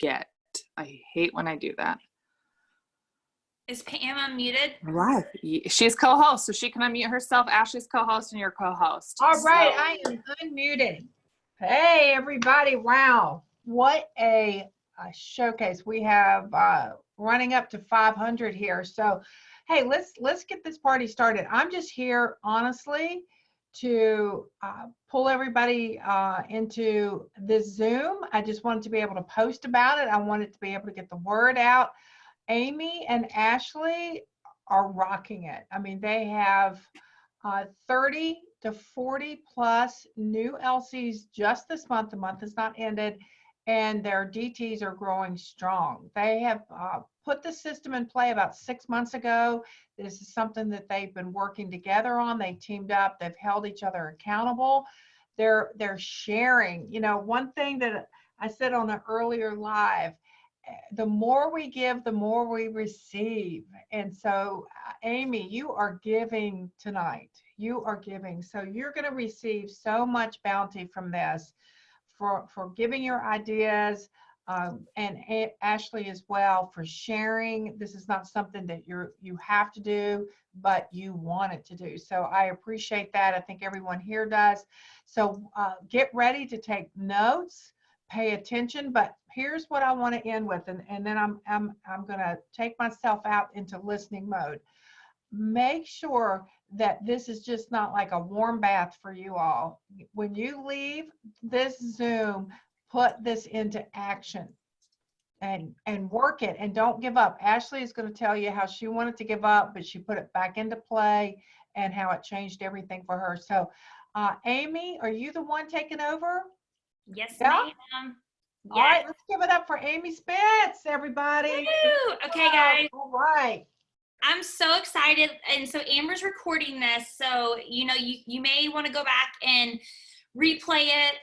forget. I hate when I do that. Is Pam unmuted? Right. She's co-host, so she can unmute herself. Ashley's co-host and your co-host. All right, I am unmuted. Hey, everybody. Wow. What a showcase. We have running up to 500 here. So, hey, let's get this party started. I'm just here, honestly, to pull everybody into this Zoom. I just wanted to be able to post about it. I wanted to be able to get the word out. Amy and Ashley are rocking it. I mean, they have 30 to 40 plus new LCs just this month. The month has not ended, and their DTs are growing strong. They have put the system in play about 6 months ago. This is something that they've been working together on. They teamed up. They've held each other accountable. They're sharing. You know, one thing that I said on an earlier live, the more we give, the more we receive. And so, Amy, you are giving tonight. You are giving. So you're going to receive so much bounty from this for giving your ideas, and Ashley as well for sharing. This is not something that you have to do, but you want it to do. So I appreciate that. I think everyone here does. So get ready to take notes. Pay attention, but here's what I want to end with, and then I'm going to take myself out into listening mode. Make sure that this is just not like a warm bath for you all. When you leave this Zoom, put this into action and work it, and don't give up. Ashley is going to tell you how she wanted to give up, but she put it back into play and how it changed everything for her. So, Amy, are you the one taking over? Yes, ma'am. Yes. All right, let's give it up for Amy Spitz, everybody. Woo! Okay, guys. All right. I'm so excited. And so Amber's recording this. So, you know, you may want to go back and replay it,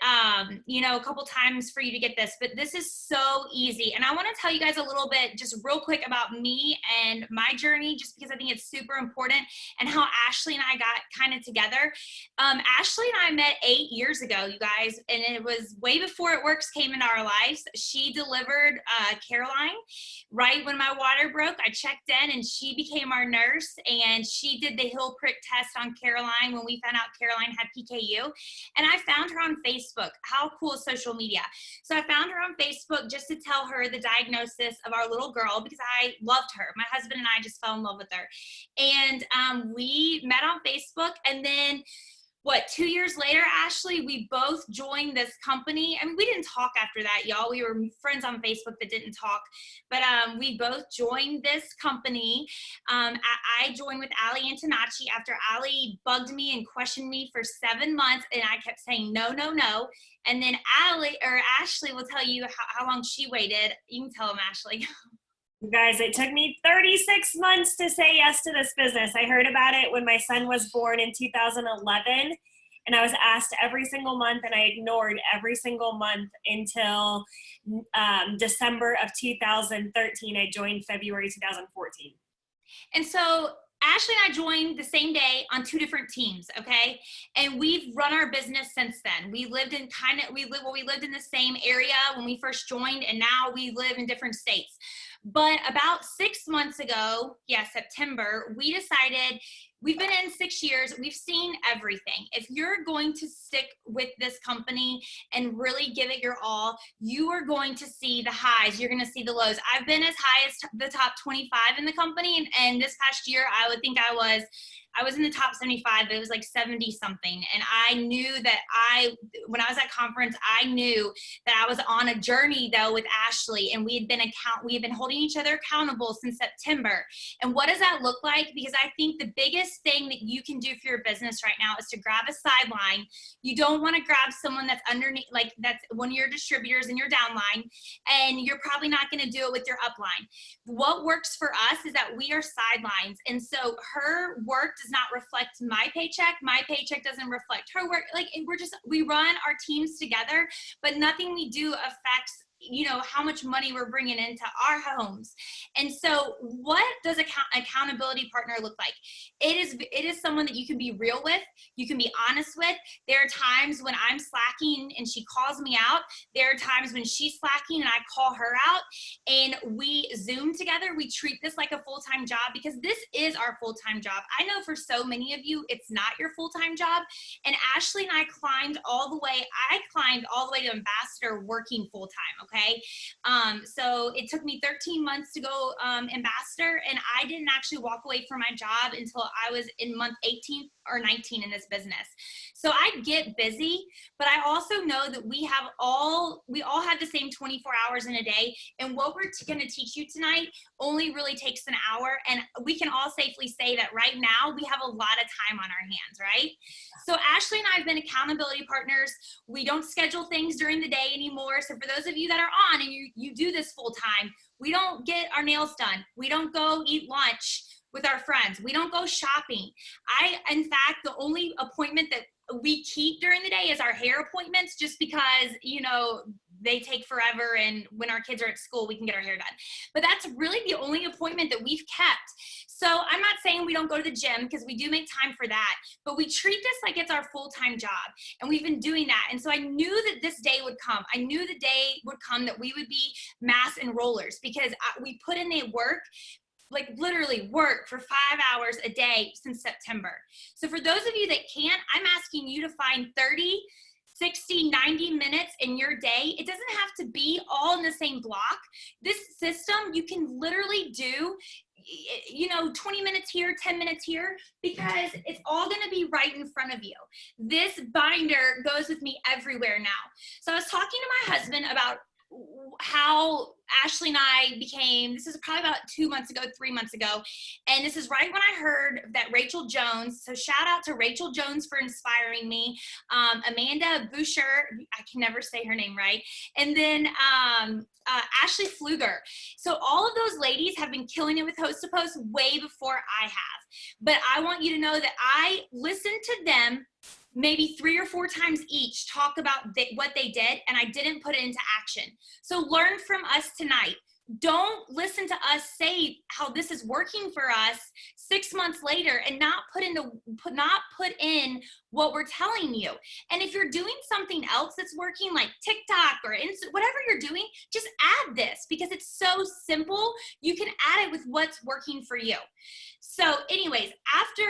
you know, a couple times for you to get this, but this is so easy. And I want to tell you guys a little bit, just real quick, about me and my journey, just because I think it's super important, and how Ashley and I got kind of together. Ashley and I met 8 years ago, you guys, and it was way before It Works came into our lives. She delivered Caroline right when my water broke. I checked in, and she became our nurse, and she did the heel prick test on Caroline when we found out Caroline had PKU. And I found her on Facebook. How cool is social media? So I found her on Facebook just to tell her the diagnosis of our little girl, because I loved her. My husband and I just fell in love with her. And we met on Facebook, and then 2 years later, Ashley, we both joined this company. I mean, we didn't talk after that, y'all. We were friends on Facebook that didn't talk, but we both joined this company. I joined with Ali Antonacci after Ali bugged me and questioned me for 7 months, and I kept saying no, no, no. And then Ashley will tell you how long she waited. You can tell them, Ashley. You guys, it took me 36 months to say yes to this business. I heard about it when my son was born in 2011, and I was asked every single month, and I ignored every single month until December of 2013. I joined February 2014. And so Ashley and I joined the same day on 2 different teams, okay? And we've run our business since then. We lived in we lived in the same area when we first joined, and now we live in different states. But about 6 months ago, September, we decided, we've been in 6 years, we've seen everything. If you're going to stick with this company and really give it your all, you are going to see the highs, you're going to see the lows. I've been as high as the top 25 in the company, and this past year, I would think I was in the top 75, but it was like 70 something. And I knew that when I was at conference, I knew that I was on a journey though with Ashley, and we had been holding each other accountable since September. And what does that look like? Because I think the biggest thing that you can do for your business right now is to grab a sideline. You don't want to grab someone that's underneath, like that's one of your distributors in your downline, and you're probably not going to do it with your upline. What works for us is that we are sidelines. And so her work does not reflect my paycheck doesn't reflect her work. Like we run our teams together, but nothing we do affects how much money we're bringing into our homes. And so what does accountability partner look like? It is someone that you can be real with, you can be honest with. There are times when I'm slacking and she calls me out. There are times when she's slacking and I call her out, and we Zoom together. We treat this like a full-time job, because this is our full-time job. I know for so many of you, it's not your full-time job. And Ashley and I climbed all the way to ambassador working full-time, okay? So it took me 13 months to go ambassador, and I didn't actually walk away from my job until I was in month 18 or 19 in this business. So I get busy, but I also know that we all have the same 24 hours in a day, and what we're going to teach you tonight only really takes an hour, and we can all safely say that right now we have a lot of time on our hands, right? So Ashley and I have been accountability partners. We don't schedule things during the day anymore. So for those of you that are on and you do this full time, we don't get our nails done. We don't go eat lunch with our friends. We don't go shopping. In fact, the only appointment that we keep during the day is our hair appointments, just because, they take forever, and when our kids are at school, we can get our hair done. But that's really the only appointment that we've kept. So I'm not saying we don't go to the gym, because we do make time for that, but we treat this like it's our full-time job, and we've been doing that. And so I knew that this day would come. I knew the day would come that we would be mass enrollers, because we put in the work, like literally work for 5 hours a day since September. So for those of you that can't, I'm asking you to find 30, 60, 90 minutes in your day. It doesn't have to be all in the same block. This system, you can literally do 20 minutes here, 10 minutes here, because it's all going to be right in front of you. This binder goes with me everywhere now. So I was talking to my husband about how Ashley and I became, this is probably about 2 months ago, 3 months ago. And this is right when I heard that Rachel Jones, so shout out to Rachel Jones for inspiring me, Amanda Boucher, I can never say her name right, and then Ashley Pfluger. So all of those ladies have been killing it with Host to Post way before I have. But I want you to know that I listened to them maybe 3 or 4 times each talk about what they did, and I didn't put it into action. So learn from us tonight. Don't listen to us say how this is working for us 6 months later and not put in what we're telling you. And if you're doing something else that's working, like TikTok or whatever you're doing, just add this, because it's so simple. You can add it with what's working for you. So anyways, after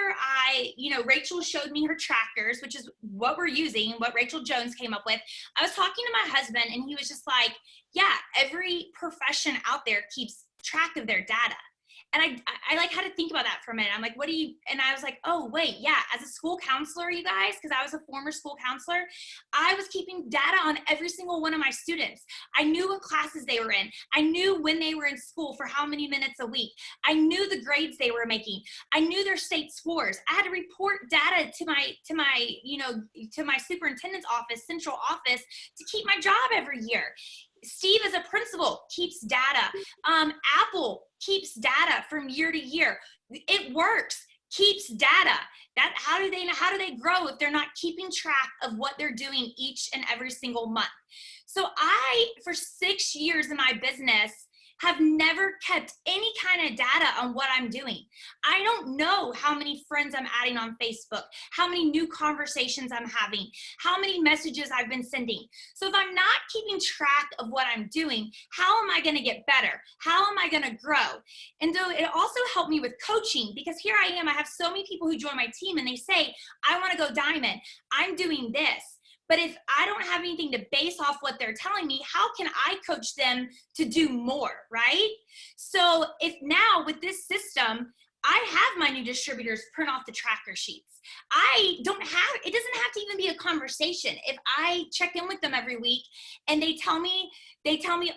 Rachel showed me her trackers, which is what we're using, what Rachel Jones came up with, I was talking to my husband, and he was just like, yeah, every profession out there keeps track of their data. And I like had to think about that for a minute. I'm like, and I was like, oh, wait, yeah, as a school counselor, you guys, because I was a former school counselor, I was keeping data on every single one of my students. I knew what classes they were in. I knew when they were in school for how many minutes a week. I knew the grades they were making. I knew their state scores. I had to report data to my superintendent's office, central office, to keep my job every year. Steve, as a principal, keeps data. Apple keeps data from year to year. It works. Keeps data. How do they grow if they're not keeping track of what they're doing each and every single month? So I, for 6 years in my business, have never kept any kind of data on what I'm doing. I don't know how many friends I'm adding on Facebook, how many new conversations I'm having, how many messages I've been sending. So if I'm not keeping track of what I'm doing, how am I going to get better? How am I going to grow? And so it also helped me with coaching, because here I am, I have so many people who join my team and they say, I want to go diamond. I'm doing this. But if I don't have anything to base off what they're telling me, how can I coach them to do more, right? So if now with this system, I have my new distributors print off the tracker sheets. It doesn't have to even be a conversation. If I check in with them every week and they tell me,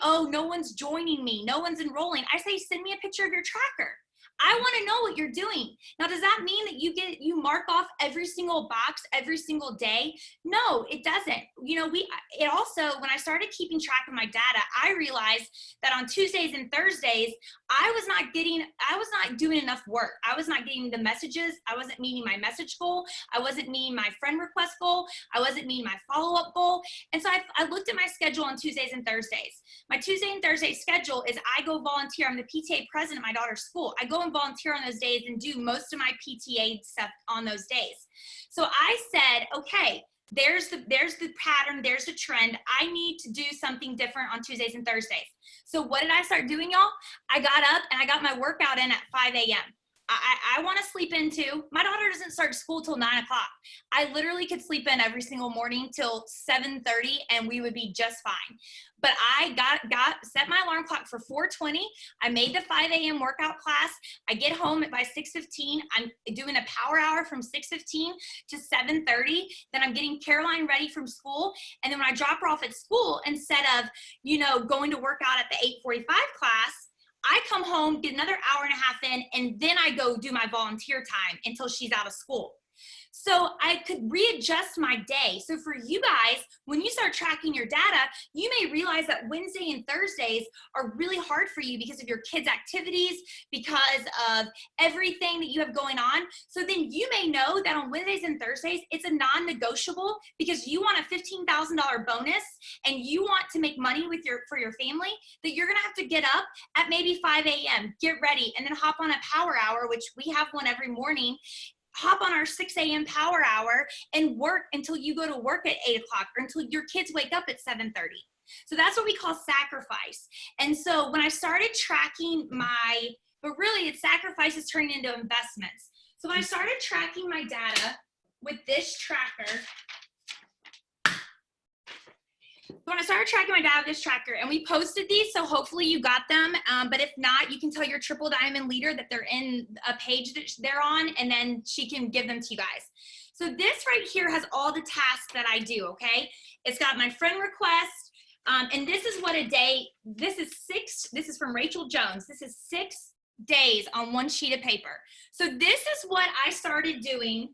oh, no one's joining me, no one's enrolling, I say, send me a picture of your tracker. I want to know what you're doing. Now, does that mean that you mark off every single box every single day? No, it doesn't. You know, it also, when I started keeping track of my data, I realized that on Tuesdays and Thursdays, I was not doing enough work. I was not getting the messages. I wasn't meeting my message goal. I wasn't meeting my friend request goal. I wasn't meeting my follow-up goal. And so I looked at my schedule on Tuesdays and Thursdays. My Tuesday and Thursday schedule is I go volunteer. I'm the PTA president at my daughter's school. I go and volunteer on those days and do most of my PTA stuff on those days. So I said, okay, there's the pattern, there's the trend. I need to do something different on Tuesdays and Thursdays. So what did I start doing, y'all? I got up and I got my workout in at 5 a.m. I want to sleep in too. My daughter doesn't start school till 9 o'clock. I literally could sleep in every single morning till 7:30 and we would be just fine. But I set my alarm clock for 4:20. I made the 5 a.m. workout class. I get home by 6:15. I'm doing a power hour from 6:15 to 7:30. Then I'm getting Caroline ready from school. And then when I drop her off at school, instead of, you know, going to work out at the 8:45 class, I come home, get another hour and a half in, and then I go do my volunteer time until she's out of school. So I could readjust my day. So for you guys, when you start tracking your data, you may realize that Wednesday and Thursdays are really hard for you because of your kids' activities, because of everything that you have going on. So then you may know that on Wednesdays and Thursdays, it's a non-negotiable because you want a $15,000 bonus and you want to make money for your family, that you're gonna have to get up at maybe 5 a.m., get ready, and then hop on a power hour, which we have one every morning. Hop on our 6 a.m. power hour and work until you go to work at 8 o'clock or until your kids wake up at 7:30. So that's what we call sacrifice. And so when I started tracking but really it's sacrifices turning into investments. So when I started tracking my data with this tracker, and we posted these, so hopefully you got them. But if not, you can tell your Triple Diamond leader that they're in a page that they're on, and then she can give them to you guys. So this right here has all the tasks that I do, okay? It's got my friend request, and this is what a day, this is from Rachel Jones. This is 6 days on one sheet of paper. So this is what I started doing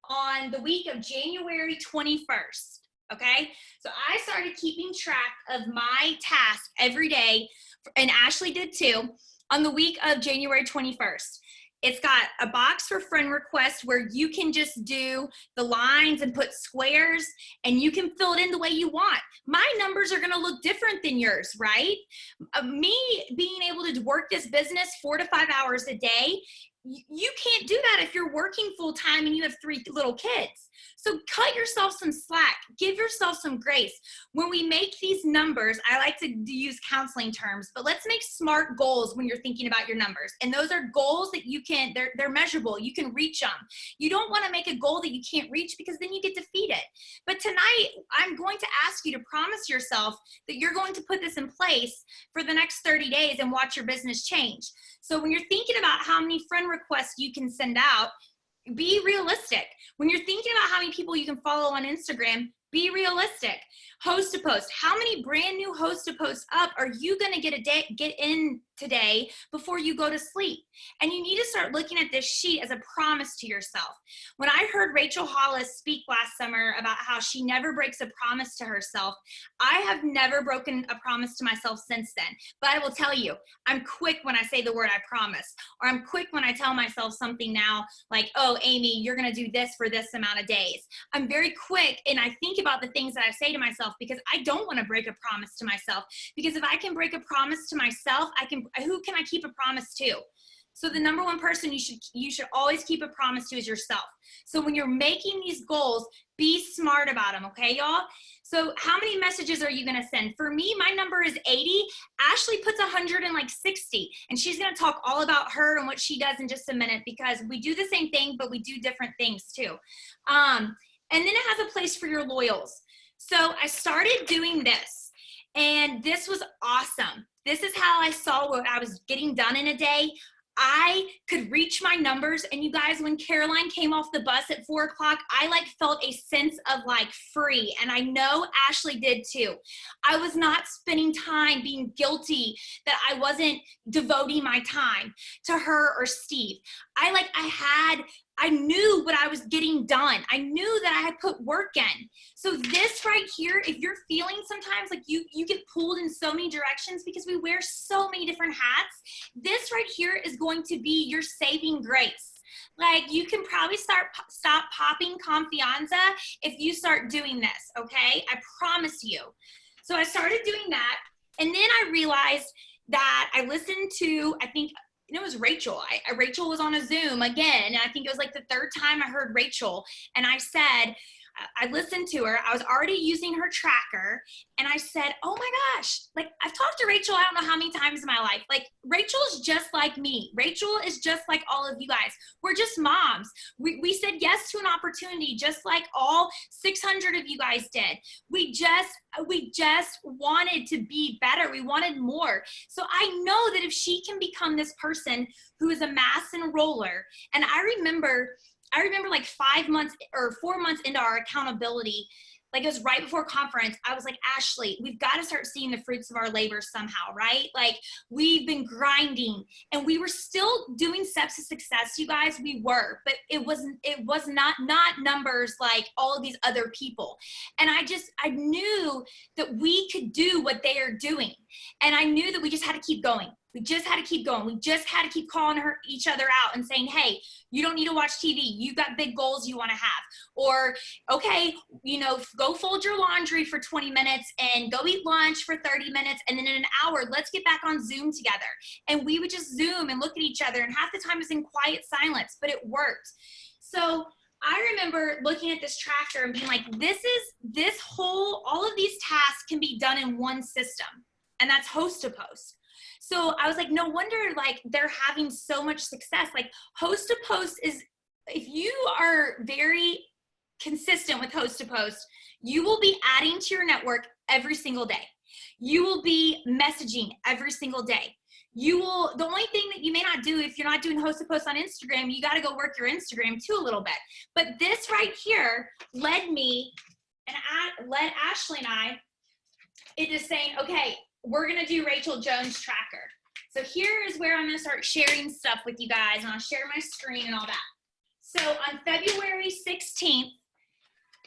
on the week of January 21st. Okay, so I started keeping track of my task every day, and Ashley did too, on the week of January 21st. It's got a box for friend requests where you can just do the lines and put squares, and you can fill it in the way you want. My numbers are gonna look different than yours, right? Me being able to work this business 4 to 5 hours a day, you can't do that if you're working full time and you have 3 little kids. So cut yourself some slack, give yourself some grace. When we make these numbers, I like to use counseling terms, but let's make SMART goals when you're thinking about your numbers. And those are goals that you can, they're measurable, you can reach them. You don't wanna make a goal that you can't reach because then you get defeated. But tonight, I'm going to ask you to promise yourself that you're going to put this in place for the next 30 days and watch your business change. So when you're thinking about how many friend requests you can send out, be realistic. When you're thinking about how many people you can follow on Instagram, be realistic. Host a post. How many brand new host a posts up are you gonna get in today before you go to sleep? And you need to start looking at this sheet as a promise to yourself. When I heard Rachel Hollis speak last summer about how she never breaks a promise to herself, I have never broken a promise to myself since then. But I will tell you, I'm quick when I say the word I promise, or I'm quick when I tell myself something now like, oh, Amy, you're gonna do this for this amount of days. I'm very quick, and I think about the things that I say to myself because I don't want to break a promise to myself. Because if I can break a promise to myself, who can I keep a promise to? So the number one person you should always keep a promise to is yourself. So when you're making these goals, be smart about them, okay, y'all? So how many messages are you gonna send? For me, my number is 80. Ashley puts 160, and she's gonna talk all about her and what she does in just a minute because we do the same thing, but we do different things too. And then it has a place for your loyals. So I started doing this, and this was awesome. This is how I saw what I was getting done in a day. I could reach my numbers. And you guys, when Caroline came off the bus at 4 o'clock, I like felt a sense of like free. And I know Ashley did too. I was not spending time being guilty that I wasn't devoting my time to her or Steve. I knew what I was getting done. I knew that I had put work in. So this right here, if you're feeling sometimes like you get pulled in so many directions because we wear so many different hats, this right here is going to be your saving grace. Like you can probably stop popping Confianza if you start doing this, okay? I promise you. So I started doing that, and then I realized that I listened to, I think, it was Rachel. Rachel was on a Zoom again, and I think it was like the third time I heard Rachel, and I said, I listened to her. I was already using her tracker, and I said, oh my gosh, like I've talked to Rachel, I don't know how many times in my life. Like Rachel's just like me. Rachel is just like all of you guys. We're just moms. We said yes to an opportunity just like all 600 of you guys did. We just wanted to be better. We wanted more. So I know that if she can become this person who is a mass enroller, and I remember like 5 months or 4 months into our accountability, like it was right before conference, I was like, Ashley, we've got to start seeing the fruits of our labor somehow, right? Like we've been grinding and we were still doing steps to success, you guys, we were, but it was not numbers like all of these other people. And I knew that we could do what they are doing. And I knew that we just had to keep going. We just had to keep going. We just had to keep calling each other out and saying, hey, you don't need to watch TV. You've got big goals you want to have. Or, okay, go fold your laundry for 20 minutes and go eat lunch for 30 minutes. And then in an hour, let's get back on Zoom together. And we would just Zoom and look at each other. And half the time it was in quiet silence, but it worked. So I remember looking at this tracker and being like, all of these tasks can be done in one system. And that's Host to Post. So I was like, no wonder like they're having so much success. Like Host to Post is, if you are very consistent with Host to Post, you will be adding to your network every single day. You will be messaging every single day. The only thing that you may not do if you're not doing Host to Post on Instagram, you got to go work your Instagram too a little bit. But this right here led me and led Ashley and I into saying, okay, we're going to do Rachel Jones tracker. So here is where I'm going to start sharing stuff with you guys, and I'll share my screen and all that. So on February 16th,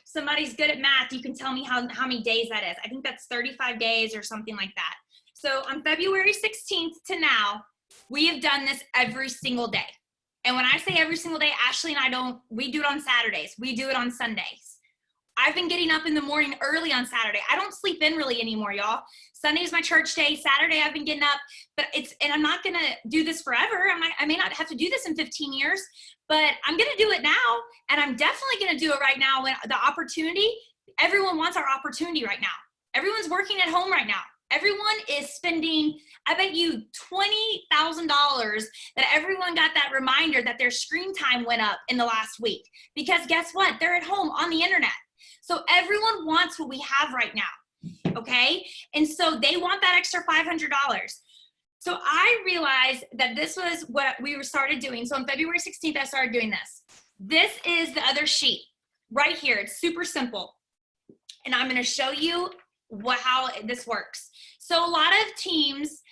somebody's good at math. You can tell me how many days that is. I think that's 35 days or something like that. So on February 16th to now, we have done this every single day. And when I say every single day, Ashley and we do it on Saturdays. We do it on Sundays. I've been getting up in the morning early on Saturday. I don't sleep in really anymore, y'all. Sunday is my church day. Saturday I've been getting up, and I'm not gonna do this forever. I may not have to do this in 15 years, but I'm gonna do it now, and I'm definitely gonna do it right now when the opportunity, everyone wants our opportunity right now. Everyone's working at home right now. Everyone is spending, I bet you $20,000 that everyone got that reminder that their screen time went up in the last week. Because guess what? They're at home on the internet. So everyone wants what we have right now, okay? And so they want that extra $500. So I realized that this was what we started doing. So on February 16th, I started doing this. This is the other sheet right here. It's super simple. And I'm gonna show you how this works. So a lot of teams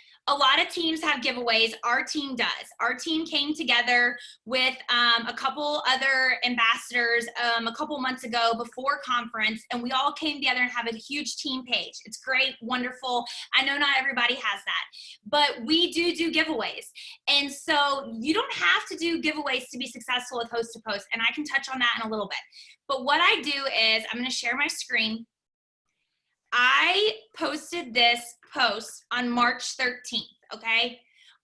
have giveaways. Our team does. Our team came together with a couple other ambassadors a couple months ago before conference, and we all came together and have a huge team page. It's great, wonderful. I know not everybody has that, but we do giveaways. And so you don't have to do giveaways to be successful with Host to Post, and I can touch on that in a little bit. But what I do is I'm gonna share my screen. I posted this post on March 13th, okay?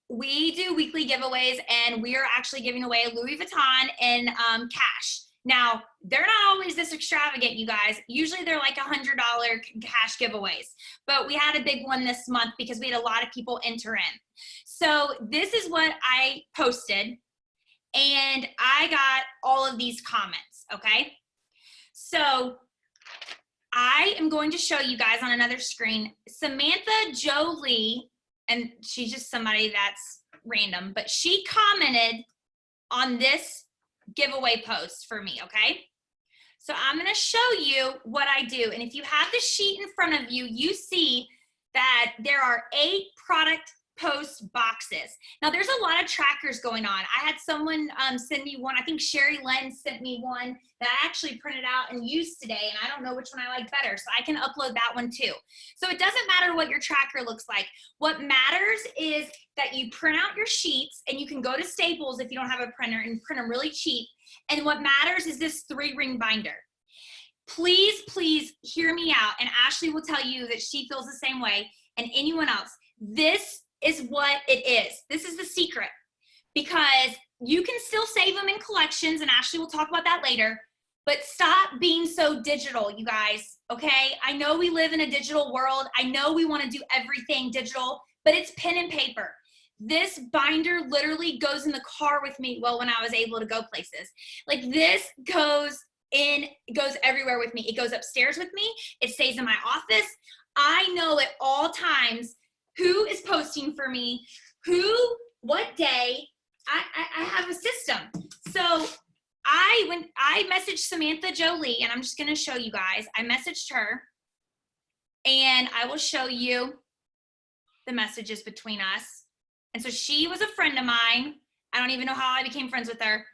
We do weekly giveaways, and we are actually giving away Louis Vuitton in cash. Now, they're not always this extravagant, you guys. Usually they're like $100 cash giveaways, but we had a big one this month because we had a lot of people enter in. So this is what I posted, and I got all of these comments, okay? So I am going to show you guys on another screen, Samantha Jolie, and she's just somebody that's random, but she commented on this giveaway post for me, okay? So I'm gonna show you what I do. And if you have the sheet in front of you, you see that there are 8 product post boxes. Now there's a lot of trackers going on. I had someone send me one. I think Sherry Len sent me one that I actually printed out and used today, and I don't know which one I like better, so I can upload that one too. So it doesn't matter what your tracker looks like. What matters is that you print out your sheets, and you can go to Staples if you don't have a printer and print them really cheap. And what matters is this 3-ring binder. Please, please hear me out, and Ashley will tell you that she feels the same way, and anyone else. This is what it is. This is the secret, because you can still save them in collections, and Ashley will talk about that later, but stop being so digital, you guys, okay? I know we live in a digital world. I know we want to do everything digital, but it's pen and paper. This binder literally goes in the car with me, well, when I was able to go places. Like, this goes everywhere with me. It goes upstairs with me. It stays in my office. I know at all times who is posting for me, what day. I have a system. So when I messaged Samantha Jolie, and I'm just gonna show you guys, I messaged her, and I will show you the messages between us. And so she was a friend of mine. I don't even know how I became friends with her,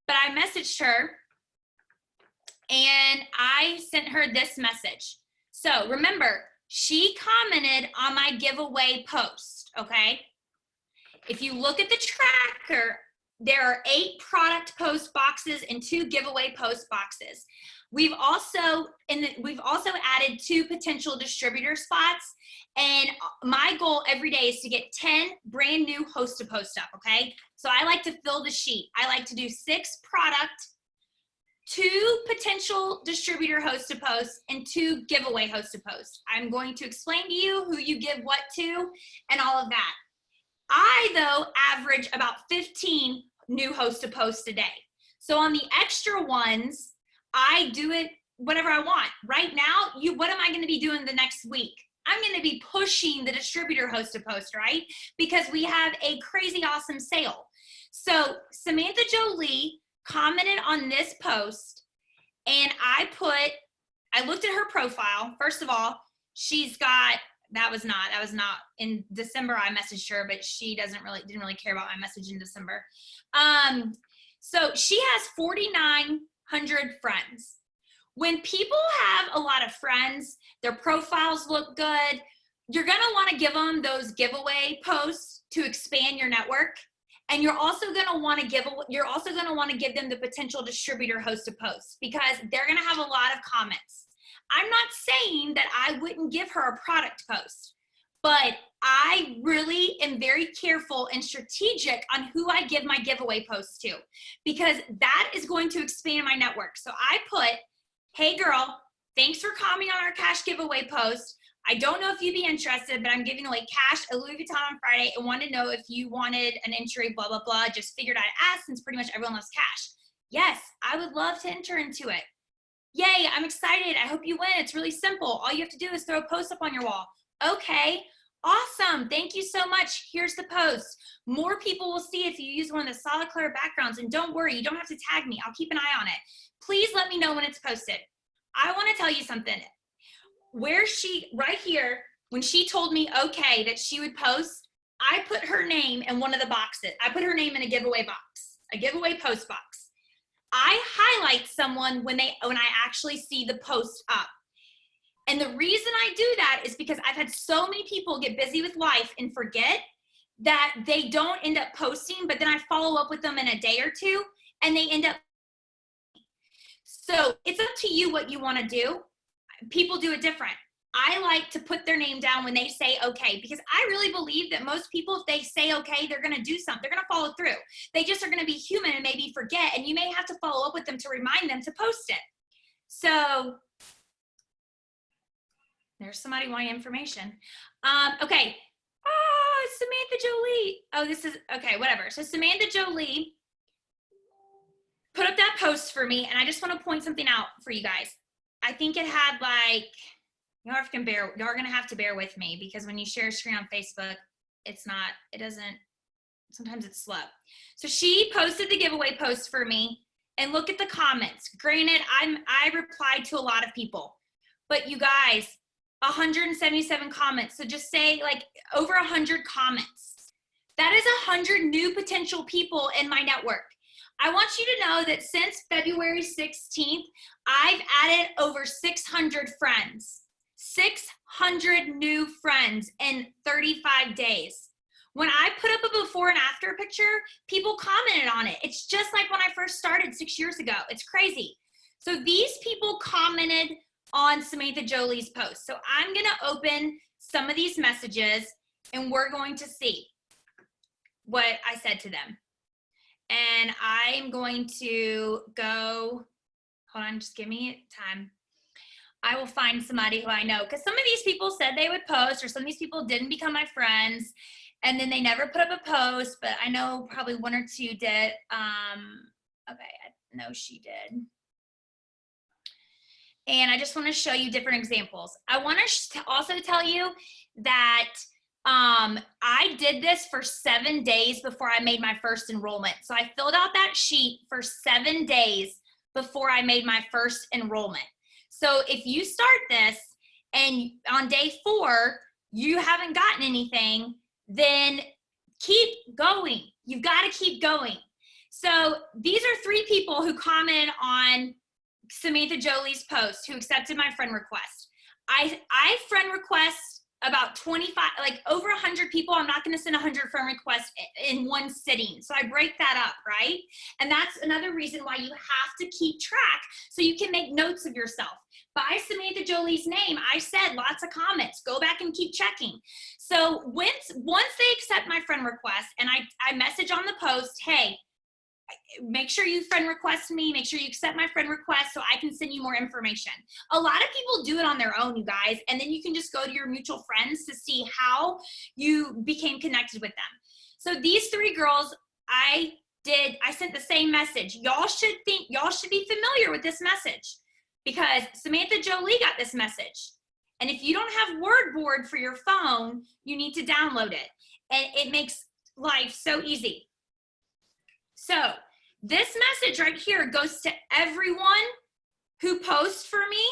but I messaged her, and I sent her this message. So remember, she commented on my giveaway post, okay? If you look at the tracker, there are 8 product post boxes and 2 giveaway post boxes. We've also added 2 potential distributor spots, and my goal every day is to get 10 brand new host to post up, okay? So I like to fill the sheet. I like to do 6 product, 2 potential distributor host to post, and 2 giveaway host to post. I'm going to explain to you who you give what to and all of that. I, though, average about 15 new host to post a day. So on the extra ones, I do it whatever I want. Right now, what am I going to be doing the next week? I'm going to be pushing the distributor host to post, right? Because we have a crazy awesome sale. So Samantha Jolie commented on this post, and I looked at her profile. First of all, that was not in December. I messaged her, but she didn't really care about my message in December. So she has 4,900 friends. When people have a lot of friends, their profiles look good, you're gonna wanna give them those giveaway posts to expand your network. And you're also gonna wanna give them the potential distributor host to post, because they're gonna have a lot of comments. I'm not saying that I wouldn't give her a product post, but I really am very careful and strategic on who I give my giveaway posts to, because that is going to expand my network. So I put, hey girl, thanks for commenting on our cash giveaway post. I don't know if you'd be interested, but I'm giving away cash at Louis Vuitton on Friday and wanted to know if you wanted an entry, blah, blah, blah. Just figured I'd ask since pretty much everyone loves cash. Yes, I would love to enter into it. Yay, I'm excited. I hope you win. It's really simple. All you have to do is throw a post up on your wall. Okay, awesome. Thank you so much. Here's the post. More people will see if you use one of the solid color backgrounds. And don't worry, you don't have to tag me. I'll keep an eye on it. Please let me know when it's posted. I want to tell you something. Right here, when she told me okay that she would post, I put her name in one of the boxes. I put her name in a giveaway box, a giveaway post box. I highlight someone when I actually see the post up. And the reason I do that is because I've had so many people get busy with life and forget that they don't end up posting, but then I follow up with them in a day or two and they end up. So it's up to you what you want to do. People do it different. I like to put their name down when they say okay, because I really believe that most people, if they say okay, they're going to do something. They're going to follow through. They just are going to be human and maybe forget, and you may have to follow up with them to remind them to post it. So there's somebody wanting information. Okay. Oh, Samantha Jolie. Oh, this is, okay, whatever. So Samantha Jolie put up that post for me, and I just want to point something out for you guys. I think it had like, y'all are gonna have to bear with me, because when you share a screen on Facebook, it's sometimes it's slow. So she posted the giveaway post for me, and look at the comments. Granted, I replied to a lot of people, but you guys, 177 comments. So just say like over 100 comments. That is 100 new potential people in my network. I want you to know that since February 16th, I've added over 600 friends. 600 new friends in 35 days. When I put up a before and after picture, people commented on it. It's just like when I first started 6 years ago. It's crazy. So these people commented on Samantha Jolie's post. So I'm going to open some of these messages and we're going to see what I said to them. And I'm going to go, hold on, just give me time. I will find somebody who I know, because some of these people said they would post, or some of these people didn't become my friends. And then they never put up a post, but I know probably one or two did. Okay, I know she did. And I just want to show you different examples. I want to also tell you that I did this for 7 days before I made my first enrollment. So I filled out that sheet for 7 days before I made my first enrollment. So if you start this and on day 4, you haven't gotten anything, then keep going. You've got to keep going. So these are 3 people who commented on Samantha Jolie's post who accepted my friend request. I friend request about 25, like over 100 people. I'm not going to send 100 friend requests in one sitting. So I break that up, right? And that's another reason why you have to keep track so you can make notes of yourself. By Samantha Jolie's name, I said lots of comments. Go back and keep checking. So once they accept my friend request and I message on the post, hey, make sure you friend request me, make sure you accept my friend request so I can send you more information. A lot of people do it on their own, you guys, and then you can just go to your mutual friends to see how you became connected with them. So these 3 girls, I sent the same message. Y'all should be familiar with this message because Samantha Jolie got this message. And if you don't have WordBoard for your phone, you need to download it. And it makes life so easy. So this message right here goes to everyone who posts for me,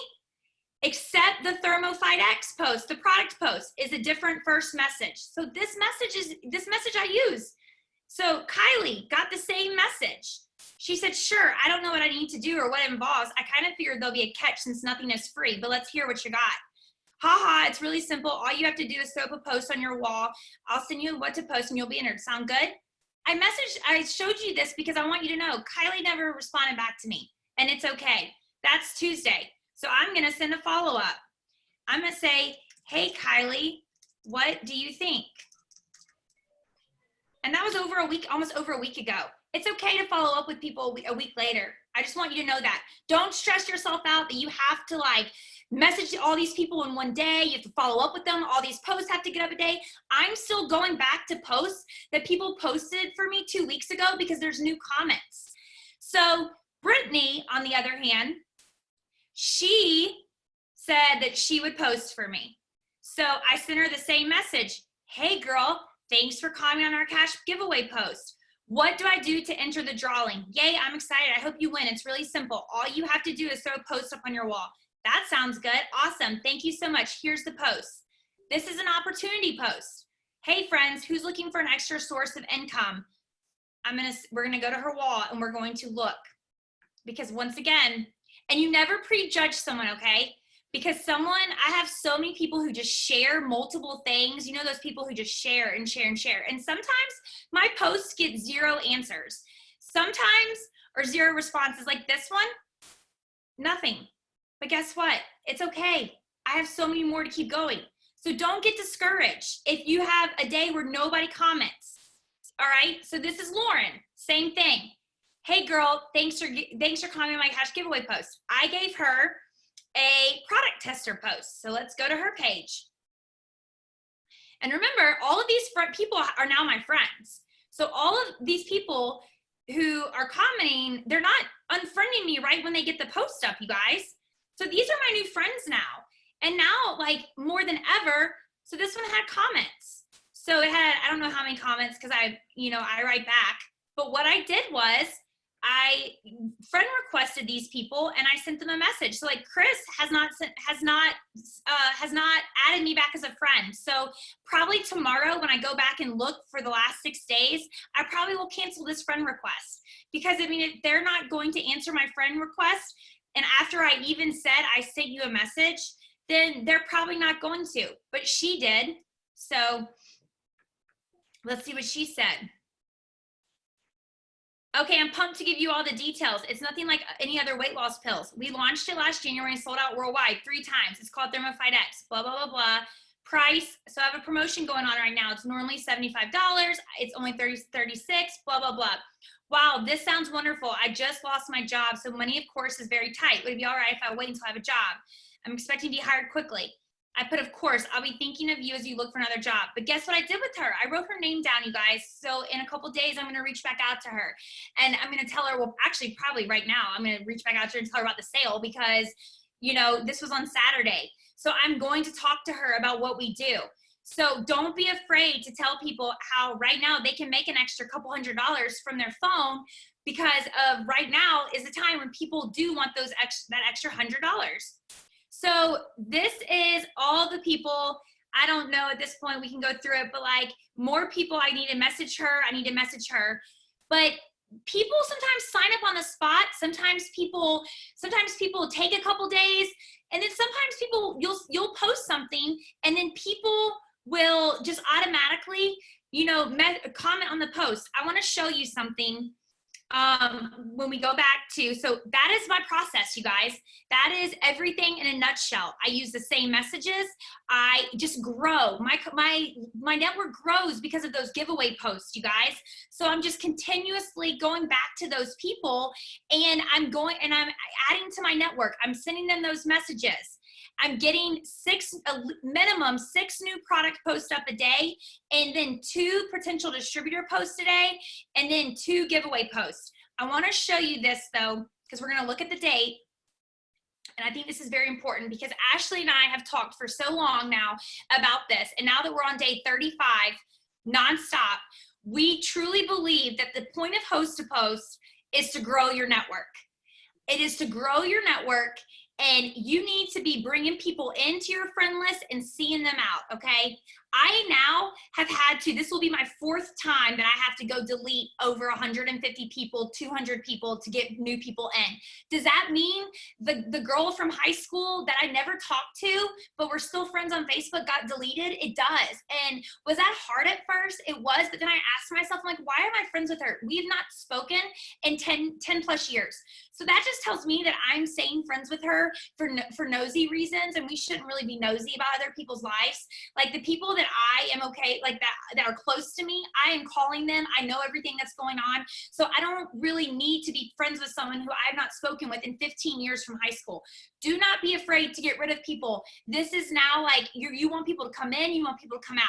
except the ThermoFight X post. The product post is a different first message. So this message I use. So Kylie got the same message. She said, sure, I don't know what I need to do or what it involves. I kind of figured there'll be a catch since nothing is free, but let's hear what you got. Haha, it's really simple. All you have to do is throw up a post on your wall. I'll send you what to post and you'll be entered. Sound good? I showed you this because I want you to know Kylie never responded back to me, and it's okay. That's Tuesday. So I'm going to send a follow-up. I'm going to say, hey, Kylie, what do you think? And that was almost over a week ago. It's okay to follow up with people a week later. I just want you to know that. Don't stress yourself out that you have to message all these people in one day. You have to follow up with them. All these posts have to get up a day. I'm still going back to posts that people posted for me 2 weeks ago because there's new comments. So Brittany, on the other hand, she said that she would post for me. So I sent her the same message. Hey girl, thanks for commenting on our cash giveaway post. What do I do to enter the drawing? Yay, I'm excited. I hope you win. It's really simple. All you have to do is throw a post up on your wall. That sounds good. Awesome. Thank you so much. Here's the post. This is an opportunity post. Hey friends, who's looking for an extra source of income? We're going to go to her wall and we're going to look. Because once again, and you never prejudge someone, okay? Because I have so many people who just share multiple things. You know, those people who just share and share and share. And sometimes my posts get 0 answers. Sometimes, or 0 responses like this one, nothing. But guess what? It's okay. I have so many more to keep going. So don't get discouraged if you have a day where nobody comments. All right? So this is Lauren. Same thing. Hey girl, thanks for commenting on my cash giveaway post. I gave her a product tester post. So let's go to her page. And remember, all of these people are now my friends. So all of these people who are commenting, they're not unfriending me right when they get the post up, you guys. So these are my new friends now. And now, more than ever, so this one had comments. So it had, I don't know how many comments because I write back. But what I did was I friend requested these people and I sent them a message. So like Chris has not added me back as a friend. So probably tomorrow when I go back and look for the last 6 days, I probably will cancel this friend request because I mean, if they're not going to answer my friend request, and after I even said I sent you a message, then they're probably not going to. But she did. So let's see what she said. Okay, I'm pumped to give you all the details. It's nothing like any other weight loss pills. We launched it last January and sold out worldwide 3 times. It's called Thermophyte X, blah, blah, blah, blah. Price, so I have a promotion going on right now. It's normally $75. It's only $36, blah, blah, blah. Wow, this sounds wonderful. I just lost my job, so money, of course, is very tight. Would it be all right if I wait until I have a job? I'm expecting to be hired quickly. I put, of course, I'll be thinking of you as you look for another job. But guess what I did with her? I wrote her name down, you guys. So in a couple days, I'm going to reach back out to her. And I'm going to tell her, well, actually, probably right now, I'm going to reach back out to her and tell her about the sale because, you know, this was on Saturday. So I'm going to talk to her about what we do. So don't be afraid to tell people how right now they can make an extra couple $100 from their phone because of right now is the time when people do want that extra $100. So this is all the people, I don't know at this point, we can go through it, but like more people I need to message her. But people sometimes sign up on the spot. Sometimes people take a couple days, and then sometimes people, you'll post something and then people will just automatically, you know, comment on the post. I want to show you something. When we go back to, so that is my process, you guys. That is everything in a nutshell. I use the same messages. I just grow. My network grows because of those giveaway posts, you guys. So I'm just continuously going back to those people and I'm adding to my network. I'm sending them those messages. I'm getting minimum 6 new product posts up a day, and then 2 potential distributor posts a day, and then 2 giveaway posts. I want to show you this though, because we're going to look at the date. And I think this is very important because Ashley and I have talked for so long now about this. And now that we're on day 35, nonstop, we truly believe that the point of Host to Post is to grow your network. It is to grow your network. And you need to be bringing people into your friend list and seeing them out, okay? I now have had to, this will be my 4th time that I have to go delete over 150 people, 200 people to get new people in. Does that mean the girl from high school that I never talked to, but we're still friends on Facebook got deleted? It does. And was that hard at first? It was, but then I asked myself, I'm like, why am I friends with her? We've not spoken in 10 plus years. So that just tells me that I'm staying friends with her for nosy reasons, and we shouldn't really be nosy about other people's lives. Like the people that I am okay, like that are close to me, I am calling them. I know everything that's going on. So I don't really need to be friends with someone who I've not spoken with in 15 years from high school. Do not be afraid to get rid of people. This is now like you want people to come in, you want people to come out.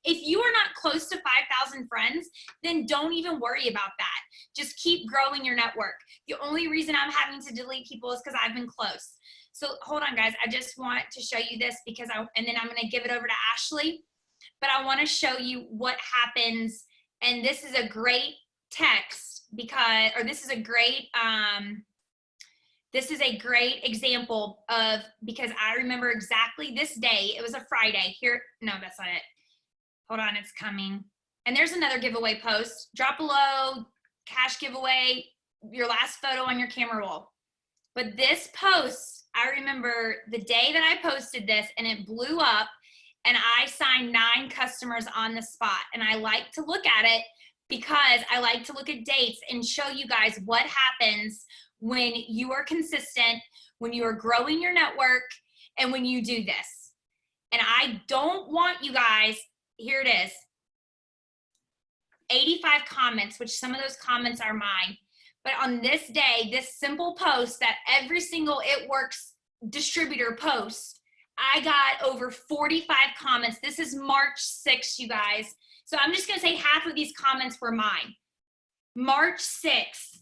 If you are not close to 5,000 friends, then don't even worry about that. Just keep growing your network. The only reason I'm having to delete people is because I've been close. So hold on, guys. I just want to show you this because and then I'm going to give it over to Ashley. But I want to show you what happens. And this is a great text this is a great example of, because I remember exactly this day. It was a Friday. Here, no, that's not it. Hold on, it's coming. And there's another giveaway post. Drop below, cash giveaway, your last photo on your camera roll. But this post, I remember the day that I posted this and it blew up and I signed 9 customers on the spot. And I like to look at it because I like to look at dates and show you guys what happens when you are consistent, when you are growing your network, and when you do this. And I don't want you guys, here it is, 85 comments, which some of those comments are mine. But on this day, this simple post that every single It Works distributor posts, I got over 45 comments. This is March 6th, you guys. So I'm just gonna say half of these comments were mine. March 6th,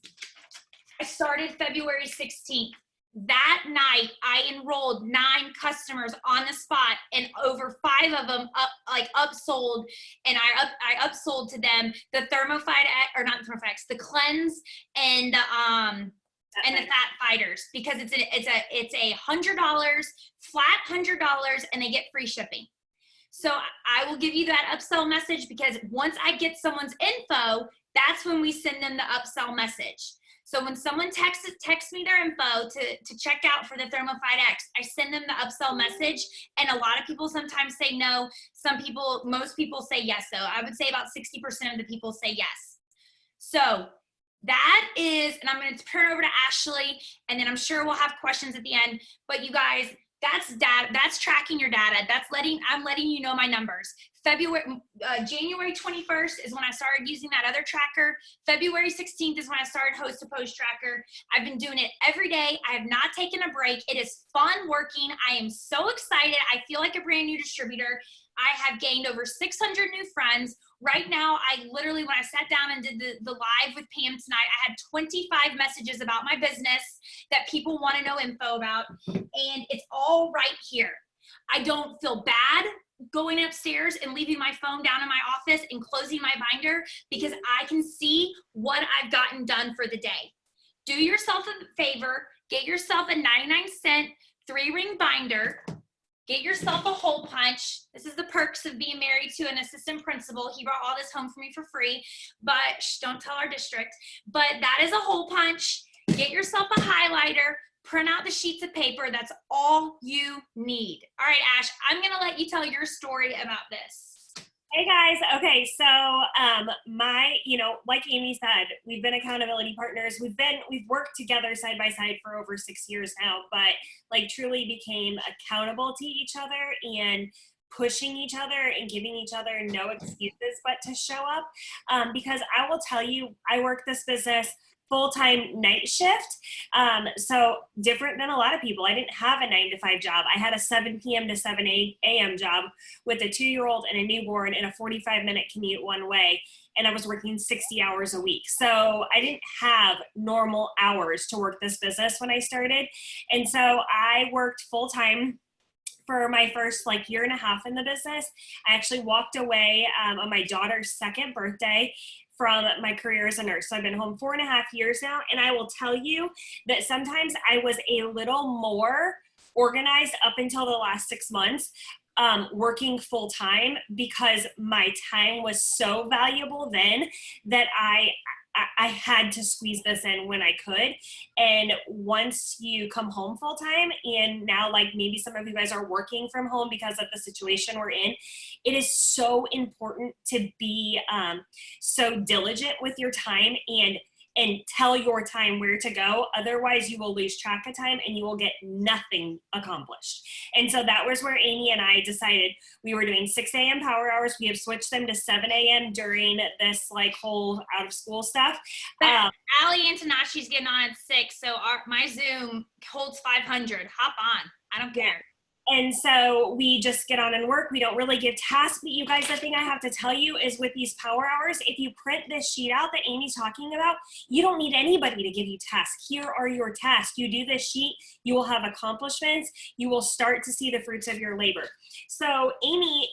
I started February 16th. That night, I enrolled 9 customers on the spot, and over 5 of them upsold, and I upsold to them the Thermofite, or not Thermofite, the Cleanse and the Fat Fighters, because it's a $100 flat $100, and they get free shipping. So I will give you that upsell message, because once I get someone's info, that's when we send them the upsell message. So when someone texts me their info to check out for the Thermofite X, I send them the upsell message. And a lot of people sometimes say no. Most people say yes, though. I would say about 60% of the people say yes. So that is, and I'm going to turn over to Ashley, and then I'm sure we'll have questions at the end. But you guys, that's data. That's tracking your data. I'm letting you know my numbers. January 21st is when I started using that other tracker. February 16th is when I started Host to Post Tracker. I've been doing it every day. I have not taken a break. It is fun working. I am so excited. I feel like a brand new distributor. I have gained over 600 new friends. Right now, I literally, when I sat down and did the live with Pam tonight, I had 25 messages about my business that people want to know info about, and it's all right here. I don't feel bad going upstairs and leaving my phone down in my office and closing my binder, because I can see what I've gotten done for the day. Do yourself a favor, get yourself a 99-cent 3-ring binder. Get yourself a hole punch. This is the perks of being married to an assistant principal. He brought all this home for me for free, but don't tell our district. But that is a hole punch. Get yourself a highlighter. Print out the sheets of paper. That's all you need. All right, Ash, I'm going to let you tell your story about this. Hey guys. Okay. So, like Amy said, we've been accountability partners. We've worked together side by side for over 6 years now, but truly became accountable to each other and pushing each other and giving each other no excuses but to show up. Because I will tell you, I work this business full-time night shift. So different than a lot of people. I didn't have a 9-to-5 job. I had a 7 p.m. to 7 a.m. job with a 2-year-old and a newborn and a 45-minute commute one way. And I was working 60 hours a week. So I didn't have normal hours to work this business when I started. And so I worked full-time for my first year and a half in the business. I actually walked away on my daughter's 2nd birthday from my career as a nurse. So I've been home 4.5 years now. And I will tell you that sometimes I was a little more organized up until the last 6 months, working full time, because my time was so valuable then that I had to squeeze this in when I could. And once you come home full time, and now maybe some of you guys are working from home because of the situation we're in, it is so important to be so diligent with your time and tell your time where to go. Otherwise, you will lose track of time and you will get nothing accomplished. And so that was where Amy and I decided we were doing 6 a.m. power hours. We have switched them to 7 a.m. during this whole out of school stuff. Ali Antonacci's getting on at 6, so my Zoom holds 500. Hop on. I don't care. And so we just get on and work. We don't really give tasks. But you guys, the thing I have to tell you is with these power hours, if you print this sheet out that Amy's talking about, you don't need anybody to give you tasks. Here are your tasks. You do this sheet, you will have accomplishments. You will start to see the fruits of your labor. So Amy,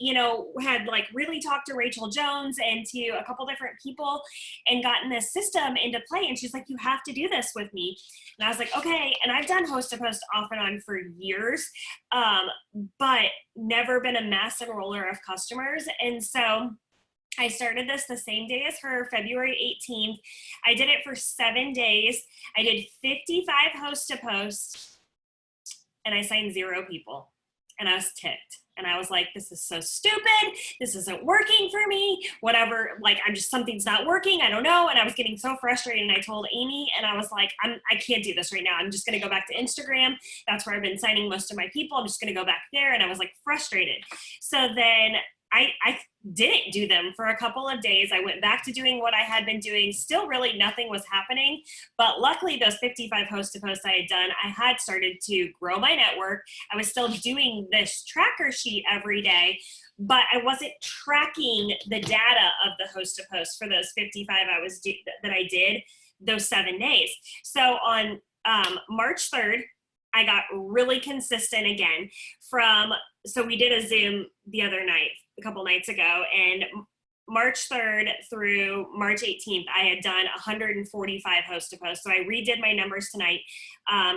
had really talked to Rachel Jones and to a couple different people and gotten this system into play. And she's like, you have to do this with me. And I was like, okay. And I've done Host to Post off and on for years. But never been a mass enroller of customers. And so I started this the same day as her, February 18th. I did it for 7 days. I did 55 Host to Post, and I signed 0 people. And I was ticked. And I was like, this is so stupid. This isn't working for me. Whatever, something's not working. I don't know. And I was getting so frustrated. And I told Amy, and I was like, I can't do this right now. I'm just going to go back to Instagram. That's where I've been signing most of my people. I'm just going to go back there. And I was frustrated. So then I didn't do them for a couple of days. I went back to doing what I had been doing. Still really nothing was happening. But luckily those 55 Host to Posts I had done, I had started to grow my network. I was still doing this tracker sheet every day, but I wasn't tracking the data of the Host to Post for those 55 that I did those 7 days. So on March 3rd, I got really consistent again so we did a Zoom the other night, a couple nights ago, and March 3rd through March 18th, I had done 145 host to post. So I redid my numbers tonight.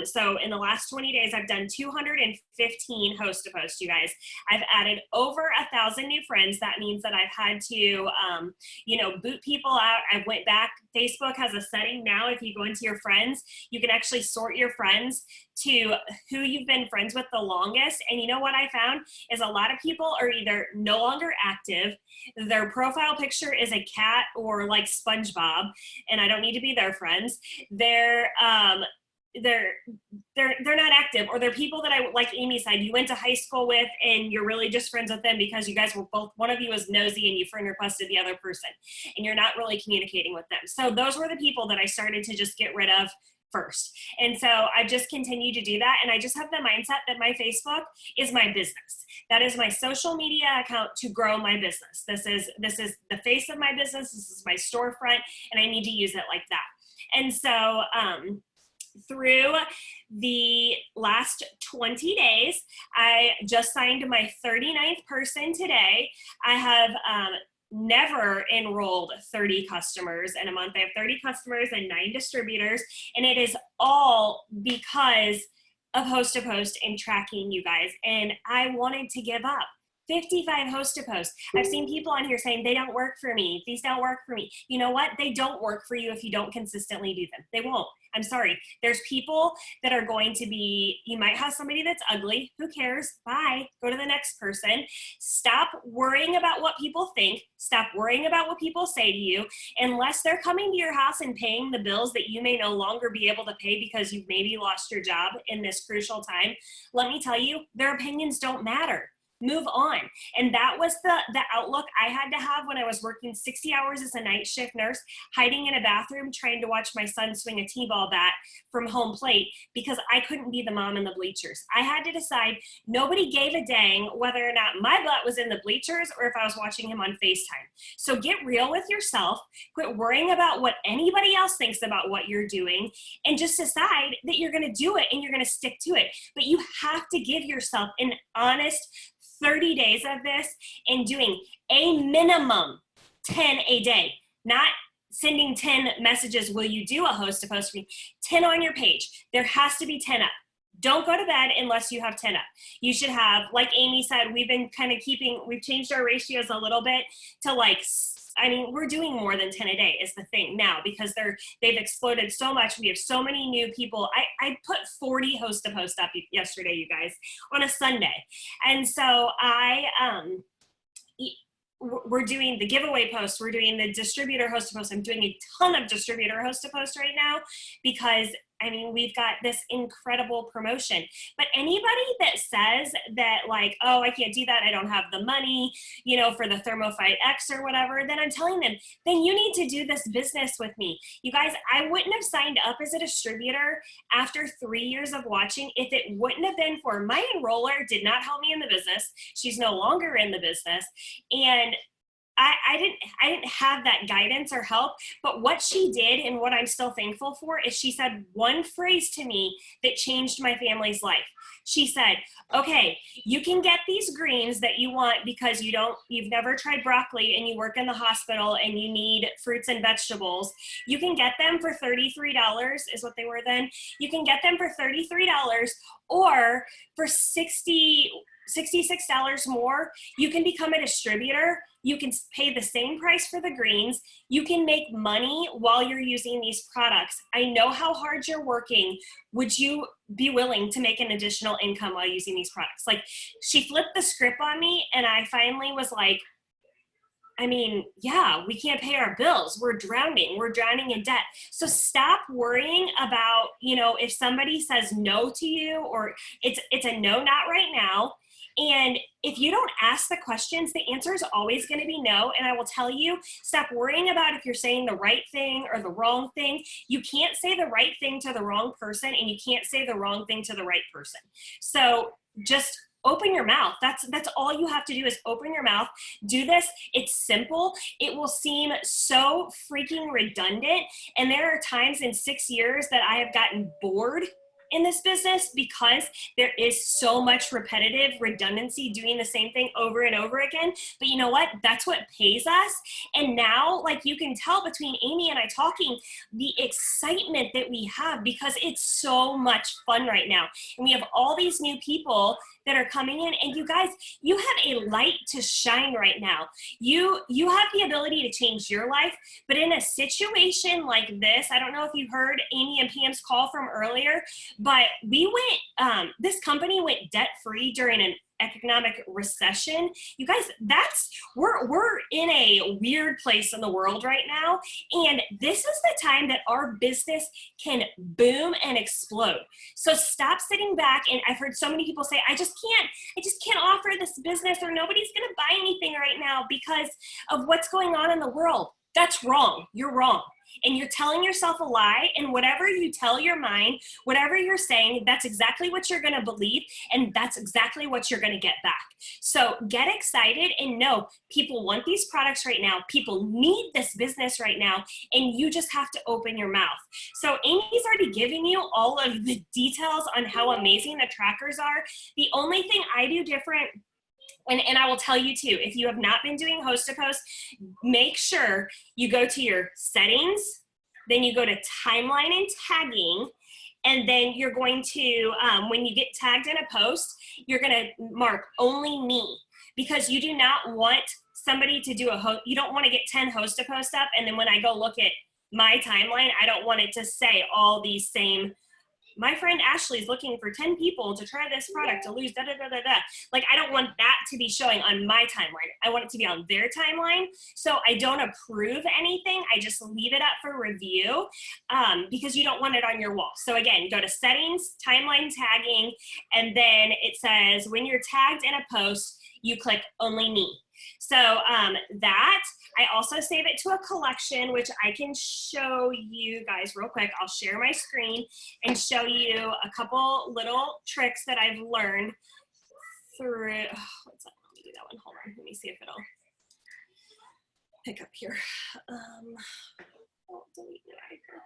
So in the last 20 days, I've done 215 host to post, you guys. I've added over 1,000 new friends. That means that I've had to, boot people out. I went back. Facebook has a setting now. If you go into your friends, you can actually sort your friends to who you've been friends with the longest. And you know what I found is a lot of people are either no longer active, their profile picture is a cat or like SpongeBob, and I don't need to be their friends. They're not active, or they're people that like Amy said, you went to high school with and you're really just friends with them because you guys were both, one of you was nosy and you friend requested the other person and you're not really communicating with them. So those were the people that I started to just get rid of first. And so I just continue to do that. And I just have the mindset that my Facebook is my business. That is my social media account to grow my business. This is the face of my business. This is my storefront, and I need to use it like that. And so, through the last 20 days, I just signed my 39th person today. I have never enrolled 30 customers in a month. I have 30 customers and 9 distributors, and it is all because of host to post and tracking, you guys. And I wanted to give up. 55 host to post. I've seen people on here saying they don't work for me. These don't work for me. You know what? They don't work for you if you don't consistently do them. They won't. I'm sorry. There's people that are going to be, you might have somebody that's ugly. Who cares? Bye. Go to the next person. Stop worrying about what people think. Stop worrying about what people say to you. Unless they're coming to your house and paying the bills that you may no longer be able to pay because you've maybe lost your job in this crucial time, let me tell you, their opinions don't matter. Move on. And that was the outlook I had to have when I was working 60 hours as a night shift nurse, hiding in a bathroom, trying to watch my son swing a t-ball bat from home plate because I couldn't be the mom in the bleachers. I had to decide nobody gave a dang whether or not my butt was in the bleachers or if I was watching him on FaceTime. So get real with yourself, quit worrying about what anybody else thinks about what you're doing, and just decide that you're going to do it and you're going to stick to it. But you have to give yourself an honest 30 days of this and doing a minimum 10 a day, not sending 10 messages. Will you do a host to post for me? 10 on your page. There has to be 10 up. Don't go to bed unless you have 10 up. You should have, like Amy said, we've been kind of we've changed our ratios a little bit to we're doing more than 10 a day is the thing now because they've exploded so much. We have so many new people. I put 40 host to post up yesterday, you guys, on a Sunday. And so we're doing the giveaway posts. We're doing the distributor host to post. I'm doing a ton of distributor host to post right now because we've got this incredible promotion. But anybody that says that like, oh, I can't do that, I don't have the money, for the ThermoFight X or whatever, then I'm telling them, then you need to do this business with me. You guys, I wouldn't have signed up as a distributor after 3 years of watching if it wouldn't have been for my enroller did not help me in the business. She's no longer in the business. And I didn't have that guidance or help, but what she did and what I'm still thankful for is she said one phrase to me that changed my family's life. She said, okay, you can get these greens that you want because you've never tried broccoli and you work in the hospital and you need fruits and vegetables. You can get them for $33 is what they were then. You can get them for $33 or for $66 more, you can become a distributor. You can pay the same price for the greens. You can make money while you're using these products. I know how hard you're working. Would you be willing to make an additional income while using these products? Like, she flipped the script on me and I finally was like, yeah, we can't pay our bills. We're drowning in debt. So stop worrying about, if somebody says no to you or it's a no, not right now. And if you don't ask the questions, the answer is always going to be no. And I will tell you, stop worrying about if you're saying the right thing or the wrong thing. You can't say the right thing to the wrong person, and you can't say the wrong thing to the right person. So just open your mouth. That's all you have to do is open your mouth. Do this. It's simple. It will seem so freaking redundant. And there are times in 6 years that I have gotten bored in this business because there is so much repetitive redundancy doing the same thing over and over again. But you know what? That's what pays us. And now, like you can tell between Amy and I talking, the excitement that we have because it's so much fun right now. And we have all these new people that are coming in, and you guys, you have a light to shine right now. You have the ability to change your life, but in a situation like this, I don't know if you heard Amy and Pam's call from earlier, but we went, this company went debt-free during an economic recession. You guys, we're in a weird place in the world right now, and this is the time that our business can boom and explode. So stop sitting back, and I've heard so many people say, I just can't offer this business, or nobody's gonna buy anything right now because of what's going on in the world. That's wrong. You're wrong. And you're telling yourself a lie, and whatever you tell your mind, whatever you're saying, that's exactly what you're going to believe, and that's exactly what you're going to get back. So get excited and know people want these products right now. People need this business right now, and you just have to open your mouth. So Amy's already given you all of the details on how amazing the trackers are. The only thing I do different, and I will tell you too, if you have not been doing Host to Post, make sure you go to your settings, then you go to timeline and tagging, and then you're going to, when you get tagged in a post, you're gonna mark only me, because you do not want somebody to do you don't wanna get 10 Host to Post up, and then when I go look at my timeline, I don't want it to say all these same, my friend Ashley's looking for 10 people to try this product to lose da-da-da-da-da. Like, I don't want that to be showing on my timeline. I want it to be on their timeline. So I don't approve anything. I just leave it up for review because you don't want it on your wall. So again, go to settings, timeline tagging, and then it says when you're tagged in a post, you click only me. So that, I also save it to a collection, which I can show you guys real quick. I'll share my screen and show you a couple little tricks that I've learned through, what's that? Let me do that one, hold on, let me see if it'll pick up here. I'll delete it out of here.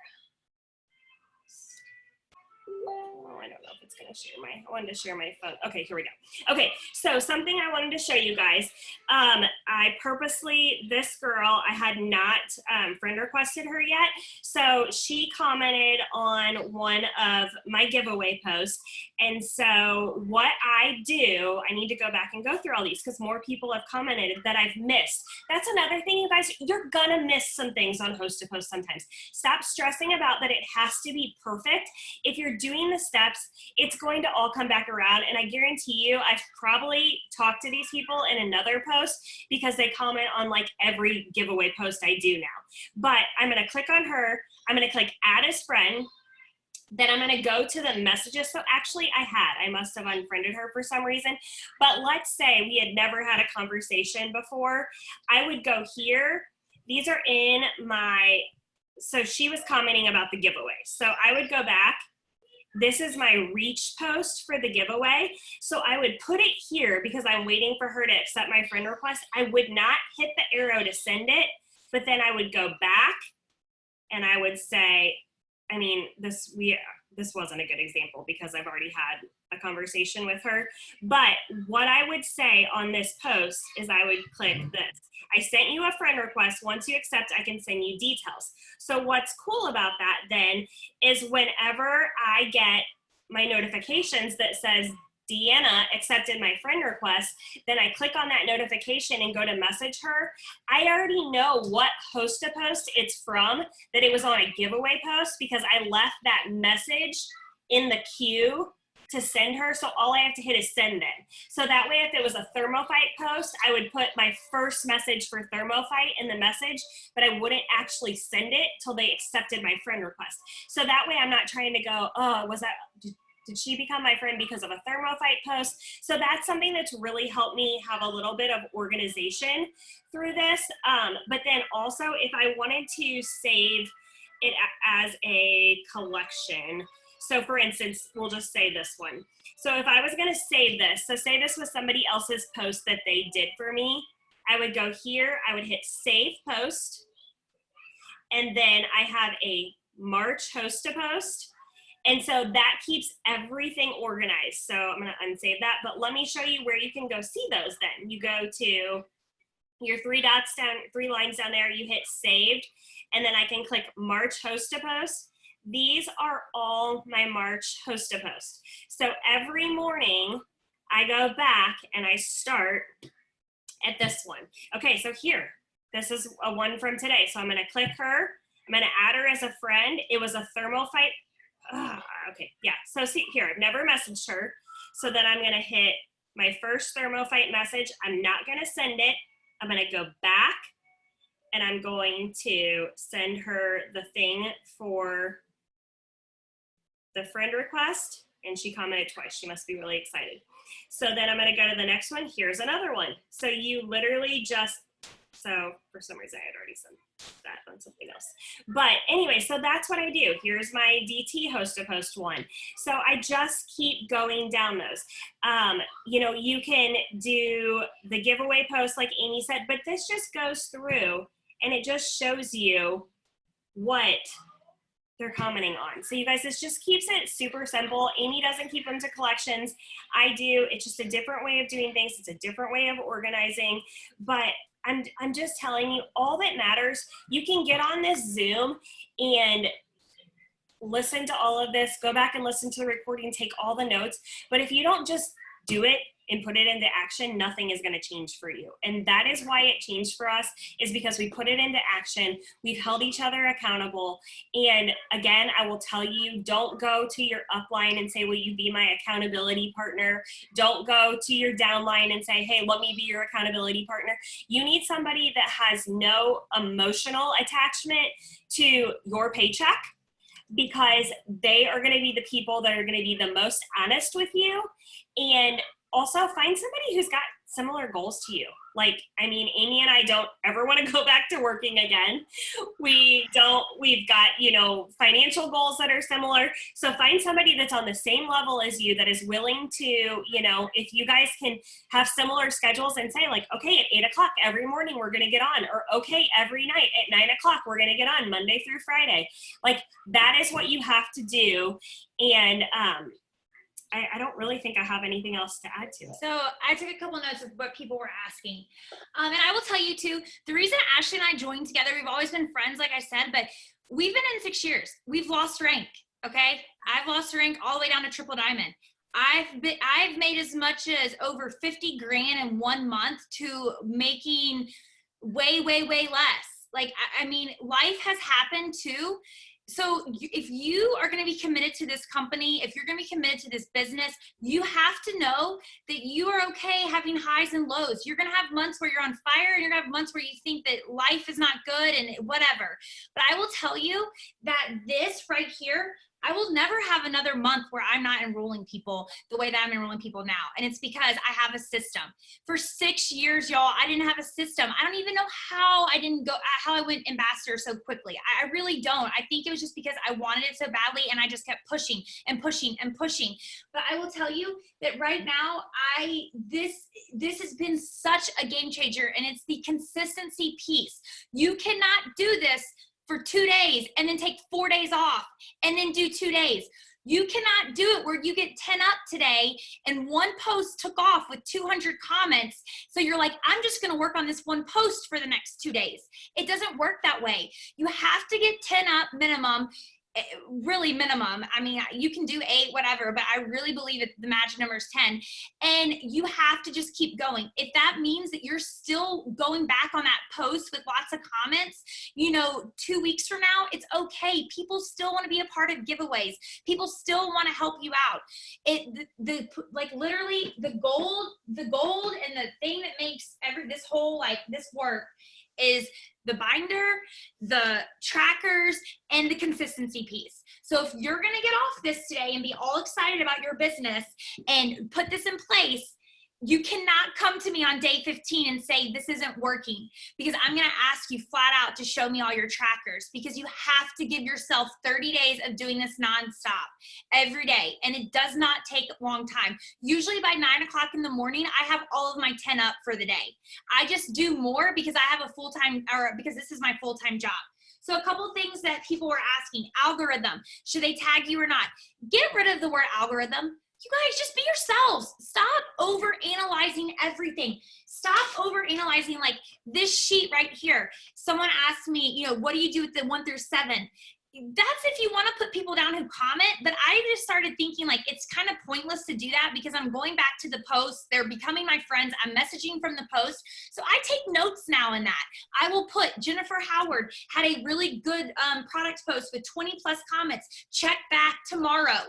Oh, I don't know if it's gonna share I wanted to share my phone. Okay, here we go. Okay, so something I wanted to show you guys. I purposely, this girl, I had not friend requested her yet. So she commented on one of my giveaway posts. And so what I do, I need to go back and go through all these because more people have commented that I've missed. That's another thing, you guys, you're gonna miss some things on Host to Post sometimes. Stop stressing about that it has to be perfect. If you're doing the steps, it's going to all come back around. And I guarantee you, I've probably talked to these people in another post because they comment on like every giveaway post I do now. But I'm gonna click on her, I'm gonna click add as friend, then I'm gonna go to the messages. So actually I must have unfriended her for some reason, but let's say we had never had a conversation before. I would go here, these are in my, so she was commenting about the giveaway. So I would go back, this is my reach post for the giveaway. So I would put it here because I'm waiting for her to accept my friend request. I would not hit the arrow to send it, but then I would go back and I would say, I mean, this wasn't a good example because I've already had a conversation with her. But what I would say on this post is I would click this. I sent you a friend request. Once you accept, I can send you details. So what's cool about that then is whenever I get my notifications that says Deanna accepted my friend request, then I click on that notification and go to message her. I already know what Host to Post it's from, that it was on a giveaway post because I left that message in the queue to send her. So all I have to hit is send then. So that way, if it was a Thermophyte post, I would put my first message for Thermophyte in the message, but I wouldn't actually send it till they accepted my friend request. So that way I'm not trying to go, oh, did she become my friend because of a Thermophyte post? So that's something that's really helped me have a little bit of organization through this. But then also if I wanted to save it as a collection, so for instance, we'll just say this one. So if I was gonna save this, so say this was somebody else's post that they did for me, I would go here, I would hit save post, and then I have a March Host to Post, And so that keeps everything organized. So I'm going to unsave that, but let me show you where you can go see those then. You go to your three dots down, 3 lines down there, you hit saved, and then I can click March host to post. These are all my March host to post. So every morning I go back and I start at this one. Okay, so here, this is a one from today. So I'm gonna click her, I'm gonna add her as a friend. It was a thermal fight. Okay, yeah, so see here, I've never messaged her. So then I'm gonna hit my first thermo fight message. I'm not gonna send it. I'm gonna go back and I'm going to send her the thing for the friend request, and she commented twice. She must be really excited. So then I'm gonna go to the next one. Here's another one. So you literally just, so for some reason I had already sent that on something else. But anyway, so that's what I do. Here's my DT host to post one. So I just keep going down those. You know, you can do the giveaway post like Amy said, but this just goes through and it just shows you what they're commenting on. So you guys, this just keeps it super simple. Amy doesn't keep them to collections. I do. It's just a different way of doing things. It's a different way of organizing. But I'm just telling you, all that matters, you can get on this Zoom and listen to all of this, go back and listen to the recording, take all the notes. But if you don't just do it and put it into action, nothing is going to change for you. And that is why it changed for us, is because we put it into action. We've held each other accountable. And again, I will tell you, don't go to your upline and say, will you be my accountability partner? Don't go to your downline and say, hey, let me be your accountability partner. You need somebody that has no emotional attachment to your paycheck, because they are going to be the people that are going to be the most honest with you. And also find somebody who's got similar goals to you. Like, I mean, Amy and I don't ever want to go back to working again. We've got, you know, financial goals that are similar. So find somebody that's on the same level as you, that is willing to, you know, if you guys can have similar schedules and say like, okay, at 8 o'clock every morning we're going to get on, or okay, every night at 9 o'clock we're going to get on Monday through Friday. Like, that is what you have to do. And, I don't really think I have anything else to add to it. So I took a couple notes of what people were asking. And I will tell you too, the reason Ashley and I joined together, we've always been friends, like I said, but we've been in 6 years. We've lost rank, okay? I've lost rank all the way down to triple diamond. I've made as much as over 50 grand in 1 month to making way, way, way less. Like, I mean, life has happened too. So if you are going to be committed to this company, if you're going to be committed to this business, you have to know that you are okay having highs and lows. You're going to have months where you're on fire, and you're going to have months where you think that life is not good and whatever. But I will tell you that this right here, I will never have another month where I'm not enrolling people the way that I'm enrolling people now. And it's because I have a system. For 6 years, y'all, I didn't have a system. I don't even know how I went ambassador so quickly. I really don't. I think it was just because I wanted it so badly, and I just kept pushing and pushing and pushing. But I will tell you that right now, this has been such a game changer, and it's the consistency piece. You cannot do this for 2 days and then take 4 days off and then do 2 days. You cannot do it where you get 10 up today and one post took off with 200 comments. So you're like, I'm just going to work on this one post for the next 2 days. It doesn't work that way. You have to get 10 up minimum. Really minimum. I mean, you can do 8, whatever, but I really believe that the magic number is 10. And you have to just keep going. If that means that you're still going back on that post with lots of comments, you know, 2 weeks from now, it's okay. People still want to be a part of giveaways. People still want to help you out. Like literally the gold and the thing that makes this whole, like, this work is the binder, the trackers, and the consistency piece. So if you're going to get off this today and be all excited about your business and put this in place, you cannot come to me on day 15 and say this isn't working, because I'm going to ask you flat out to show me all your trackers, because you have to give yourself 30 days of doing this nonstop every day. And it does not take a long time. Usually by 9 o'clock in the morning, I have all of my 10 up for the day. I just do more because I have a full-time, or because this is my full-time job. So a couple things that people were asking: algorithm, should they tag you or not? Get rid of the word algorithm. You guys just be yourselves. Stop over analyzing everything. Stop over analyzing, like this sheet right here. Someone asked me, you know, what do you do with the 1 through 7? That's if you want to put people down who comment, but I just started thinking like it's kind of pointless to do that because I'm going back to the post. They're becoming my friends. I'm messaging from the post. So I take notes now in that. I will put Jennifer Howard had a really good product post with 20 plus comments. Check back tomorrow.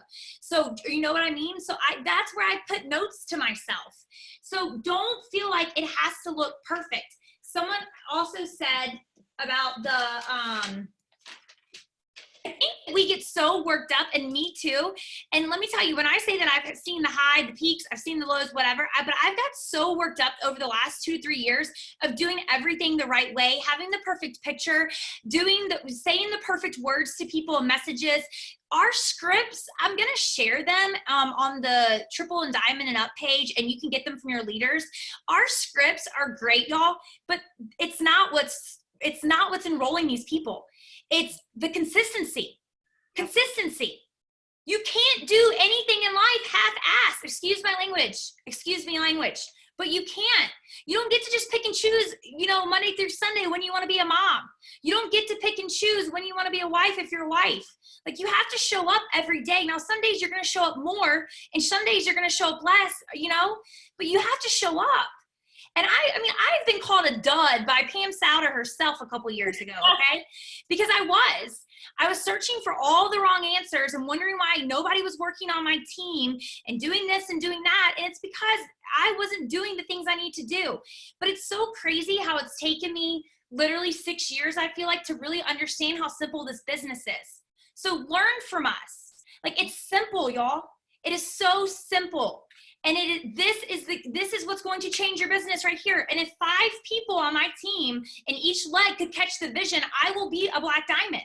So you know what I mean? So that's where I put notes to myself. So don't feel like it has to look perfect. Someone also said about the, I think we get so worked up, and me too. And let me tell you, when I say that I've seen the high, the peaks, I've seen the lows, whatever, but I've got so worked up over the last 2 to 3 years of doing everything the right way, having the perfect picture, saying the perfect words to people and messages. Our scripts, I'm going to share them on the Triple and Diamond and Up page, and you can get them from your leaders. Our scripts are great, y'all, but it's not what's enrolling these people. It's the consistency. Consistency. You can't do anything in life half-assed. Excuse my language. Excuse me language. But you can't. You don't get to just pick and choose, you know, Monday through Sunday when you want to be a mom. You don't get to pick and choose when you want to be a wife if you're a wife. Like, you have to show up every day. Now, some days you're going to show up more, and some days you're going to show up less, you know, but you have to show up. And I mean, I've been called a dud by Pam Souter herself a couple years ago, okay? Because I was searching for all the wrong answers and wondering why nobody was working on my team and doing this and doing that. And it's because I wasn't doing the things I need to do. But it's so crazy how it's taken me literally 6 years, I feel like, to really understand how simple this business is. So learn from us. Like, it's simple, y'all. It is so simple. And this is what's going to change your business right here. And if 5 people on my team in each leg could catch the vision, I will be a black diamond,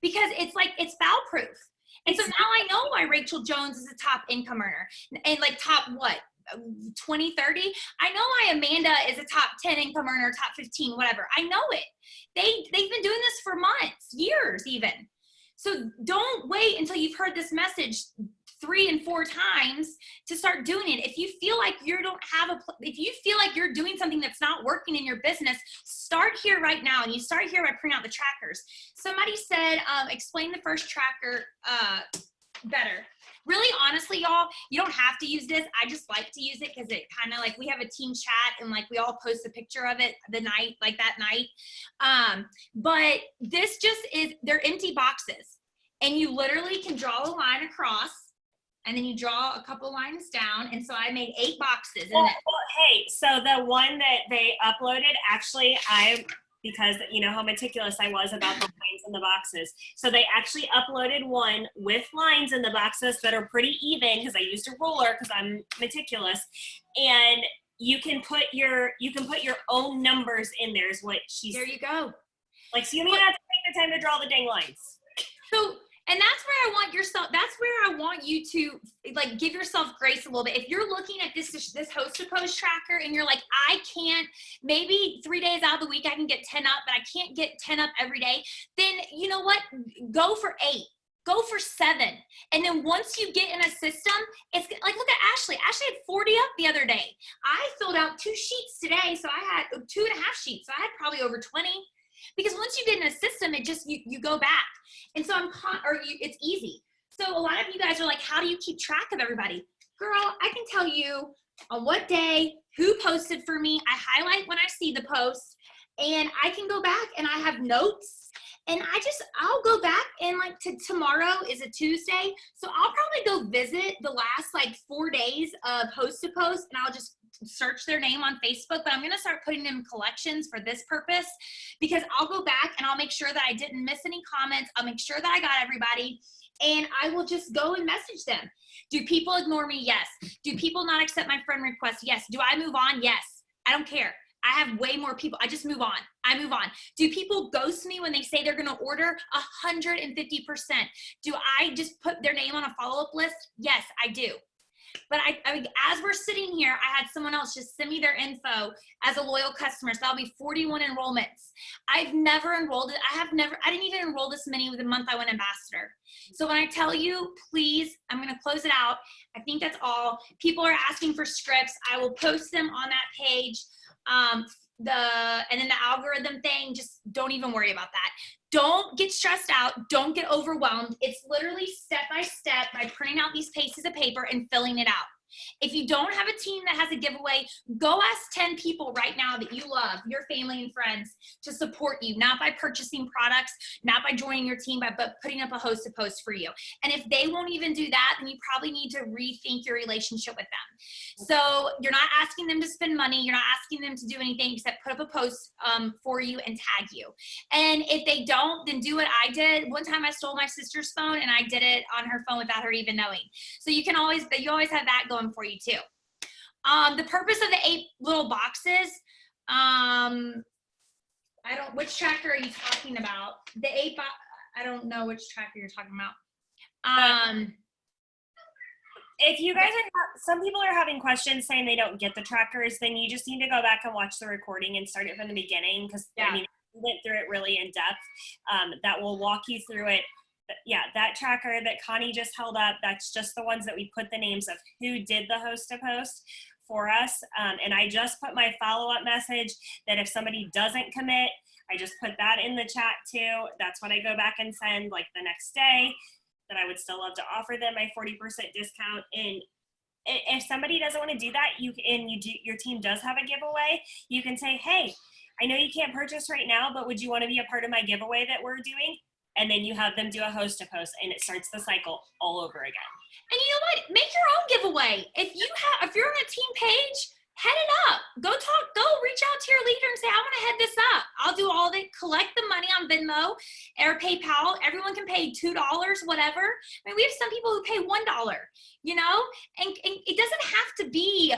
because it's foul proof. And so now I know why Rachel Jones is a top income earner and like top what? 20, 30. I know why Amanda is a top 10 income earner, top 15, whatever. I know it. They've been doing this for months, years even. So don't wait until you've heard this message 3 and 4 times to start doing it. If you feel like if you feel like you're doing something that's not working in your business, start here right now. And you start here by printing out the trackers. Somebody said, explain the first tracker better. Really, honestly, y'all, you don't have to use this. I just like to use it because it kind of like, we have a team chat and like we all post a picture of it that night. But this just is, they're empty boxes. And you literally can draw a line across, and then you draw a couple lines down. And so I made 8 boxes. Well, hey, so the one that they uploaded, actually, because you know how meticulous I was about the lines in the boxes. So they actually uploaded one with lines in the boxes that are pretty even, because I used a ruler because I'm meticulous. And you can put your own numbers in there, is what she said. There you go. Like, so you don't have to take the time to draw the dang lines. So, and that's where I want you to like give yourself grace a little bit. If you're looking at this host to post tracker and you're like, I can't, maybe 3 days out of the week I can get 10 up, but I can't get 10 up every day, then you know what? Go for 8. Go for 7. And then once you get in a system, it's like, look at Ashley. Ashley had 40 up the other day. I filled out 2 sheets today, so I had 2.5 sheets. So I had probably over 20. Because once you get in a system, it just, you go back. And so it's easy. So a lot of you guys are like, how do you keep track of everybody? Girl, I can tell you on what day, who posted for me. I highlight when I see the post, and I can go back and I have notes, and I'll go back, and like tomorrow is a Tuesday. So I'll probably go visit the last like 4 days of host to post, and I'll just search their name on Facebook, but I'm going to start putting them in collections for this purpose, because I'll go back and I'll make sure that I didn't miss any comments. I'll make sure that I got everybody, and I will just go and message them. Do people ignore me? Yes. Do people not accept my friend request? Yes. Do I move on? Yes. I don't care. I have way more people. I just move on. I move on. Do people ghost me when they say they're going to order? 150%. Do I just put their name on a follow-up list? Yes, I do. But as we're sitting here, I had someone else just send me their info as a loyal customer. So that'll be 41 enrollments. I've never enrolled it. I didn't even enroll this many the month I went ambassador. So when I tell you, please, I'm going to close it out. I think that's all. People are asking for scripts. I will post them on that page. And then the algorithm thing, just don't even worry about that. Don't get stressed out. Don't get overwhelmed. It's literally step by step by printing out these pieces of paper and filling it out. If you don't have a team that has a giveaway, go ask 10 people right now that you love, your family and friends, to support you, not by purchasing products, not by joining your team, but putting up a hosted post for you. And if they won't even do that, then you probably need to rethink your relationship with them. So you're not asking them to spend money. You're not asking them to do anything except put up a post for you and tag you. And if they don't, then do what I did. One time I stole my sister's phone and I did it on her phone without her even knowing. So you always have that going for you too. The purpose of the 8 little boxes, which tracker are you talking about? The 8 I don't know which tracker you're talking about. If you guys some people are having questions saying they don't get the trackers, then you just need to go back and watch the recording and start it from the beginning, because I mean, we went through it really in depth. That will walk you through it. Yeah, that tracker that Connie just held up, that's just the ones that we put the names of who did the host to post for us. And I just put my follow-up message that if somebody doesn't commit, I just put that in the chat too. That's what I go back and send like the next day, that I would still love to offer them my 40% discount. And if somebody doesn't want to do that, your team does have a giveaway, you can say, hey, I know you can't purchase right now, but would you want to be a part of my giveaway that we're doing? And then you have them do a host to post, and it starts the cycle all over again. And you know what? Make your own giveaway. If you're on a team page, head it up. Go reach out to your leader and say, I want to head this up. I'll do all of it. Collect the money on Venmo or PayPal. Everyone can pay $2, whatever. I mean, we have some people who pay $1, you know, and it doesn't have to be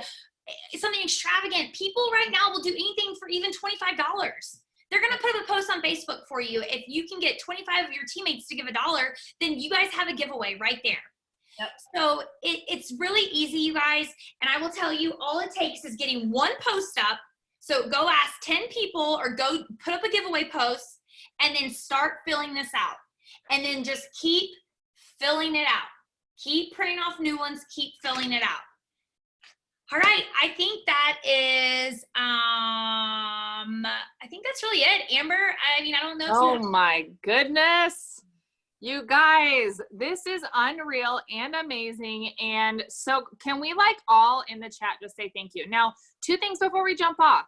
something extravagant. People right now will do anything for even $25. They're going to put up a post on Facebook for you. If you can get 25 of your teammates to give $1, then you guys have a giveaway right there. Yep. So it's really easy, you guys. And I will tell you, all it takes is getting one post up. So go ask 10 people or go put up a giveaway post and then start filling this out. And then just keep filling it out. Keep printing off new ones. Keep filling it out. All right, I think that is, I think that's really it. Amber, I mean, I don't know. Oh my goodness. You guys, this is unreal and amazing. And so can we all in the chat just say thank you? Now, 2 things before we jump off.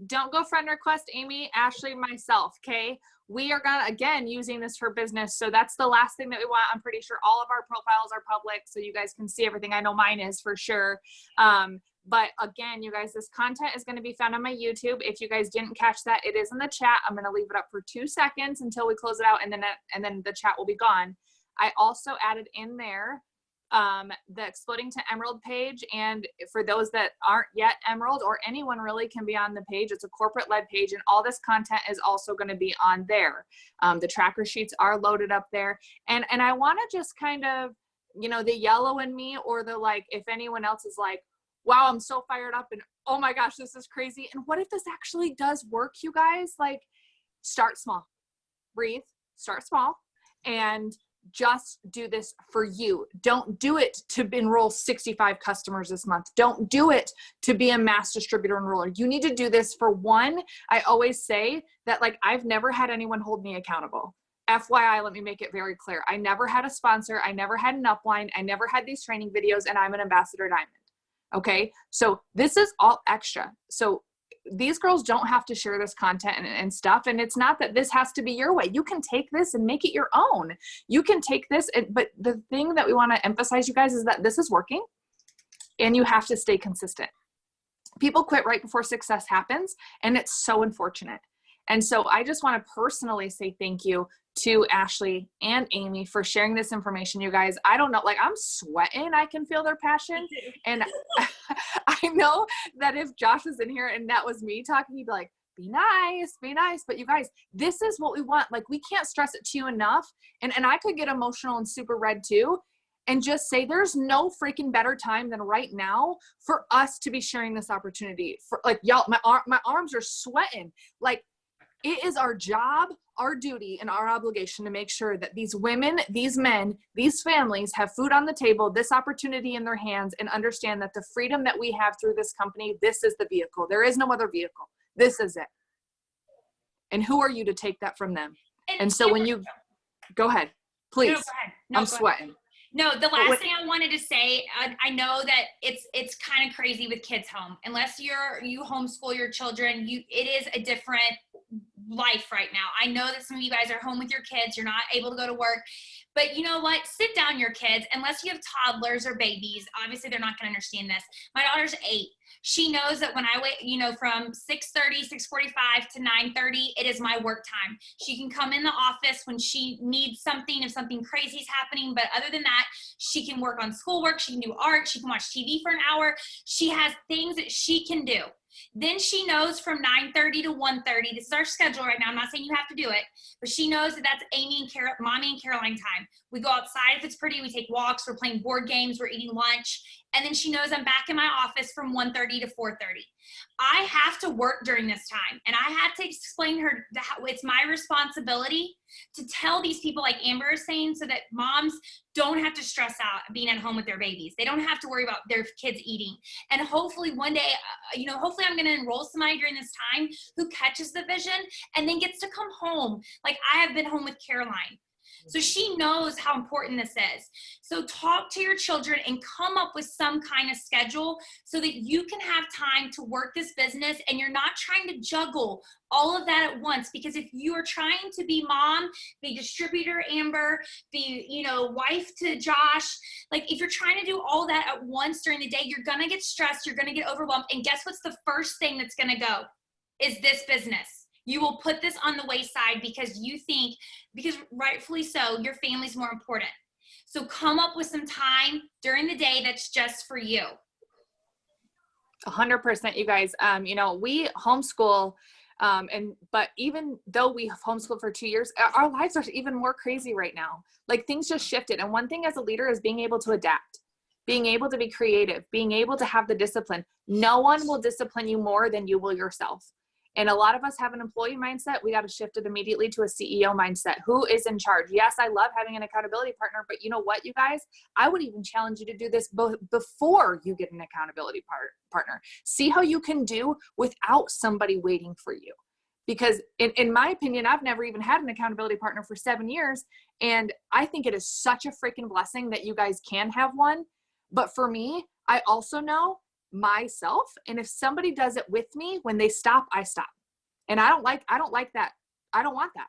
Don't go friend request Amy, Ashley, myself, okay? We are gonna, again, using this for business. So that's the last thing that we want. I'm pretty sure all of our profiles are public so you guys can see everything. I know mine is for sure. But again, you guys, this content is going to be found on my YouTube. If you guys didn't catch that, it is in the chat. I'm going to leave it up for 2 seconds until we close it out, and then the chat will be gone. I also added in there the Exploding to Emerald page, and for those that aren't yet Emerald, or anyone really can be on the page, it's a corporate led page, and all this content is also going to be on there. The tracker sheets are loaded up there, and I want to just kind of, you know, the yellow in me, or the if anyone else is like, wow, I'm so fired up and oh my gosh, this is crazy. And what if this actually does work, you guys? Start small, breathe, start small, and just do this for you. Don't do it to enroll 65 customers this month. Don't do it to be a mass distributor enroller. You need to do this for one. I always say that I've never had anyone hold me accountable. FYI, let me make it very clear. I never had a sponsor. I never had an upline. I never had these training videos, and I'm an Ambassador Diamond. Okay, so this is all extra. So these girls don't have to share this content and stuff. And it's not that this has to be your way. You can take this and make it your own. You can take this, but the thing that we want to emphasize, you guys, is that this is working and you have to stay consistent. People quit right before success happens, and it's so unfortunate. And so I just want to personally say thank you to Ashley and Amy for sharing this information, you guys. I don't know, I'm sweating. I can feel their passion. And I know that if Josh was in here and that was me talking, he'd be like, be nice, be nice. But you guys, this is what we want. We can't stress it to you enough. And I could get emotional and super red too. and just say there's no freaking better time than right now for us to be sharing this opportunity. For like, y'all, my arms are sweating. Like, it is our job, our duty, and our obligation to make sure that these women, these men, these families have food on the table, this opportunity in their hands, and understand that the freedom that we have through this company, this is the vehicle. There is no other vehicle. This is it. And who are you to take that from them? And so when you, go ahead, please. No, go ahead. No, I'm go ahead. sweating. No, the last thing I wanted to say, I know that it's kind of crazy with kids home. Unless you homeschool your children, it is a different life right now. I know that some of you guys are home with your kids, you're not able to go to work, but you know what? Sit down your kids, unless you have toddlers or babies. Obviously, they're not going to understand this. My daughter's 8. She knows that when I wait, from 6:30, 6:45 to 9:30, it is my work time. She can come in the office when she needs something, if something crazy is happening. But other than that, she can work on schoolwork. She can do art. She can watch TV for an hour. She has things that she can do. Then she knows from 9:30 to 1:30, this is our schedule right now. I'm not saying you have to do it, but she knows that that's Mommy and Caroline time. We go outside if it's pretty, we take walks, we're playing board games, we're eating lunch. And then she knows I'm back in my office from 1:30 to 4:30. I have to work during this time. And I had to explain her that it's my responsibility to tell these people, like Amber is saying, so that moms don't have to stress out being at home with their babies. They don't have to worry about their kids eating. And hopefully one day, hopefully I'm going to enroll somebody during this time who catches the vision and then gets to come home. Like I have been home with Caroline. So she knows how important this is. So talk to your children and come up with some kind of schedule so that you can have time to work this business and you're not trying to juggle all of that at once. Because if you are trying to be mom, be distributor, Amber, be, wife to Josh, like if you're trying to do all that at once during the day, you're going to get stressed, you're going to get overwhelmed. And guess what's the first thing that's going to go? Is this business. You will put this on the wayside because because rightfully so, your family's more important. So come up with some time during the day that's just for you. 100%, you guys. We homeschool, but even though we have homeschooled for 2 years, our lives are even more crazy right now. Like things just shifted. And one thing as a leader is being able to adapt, being able to be creative, being able to have the discipline. No one will discipline you more than you will yourself. And a lot of us have an employee mindset. We got to shift it immediately to a CEO mindset. Who is in charge? Yes, I love having an accountability partner, but you know what, you guys? I would even challenge you to do this before you get an accountability partner. See how you can do without somebody waiting for you. Because in my opinion, I've never even had an accountability partner for 7 years. And I think it is such a freaking blessing that you guys can have one. But for me, I also know myself, and if somebody does it with me, when they stop, I stop. And I don't like that. I don't want that.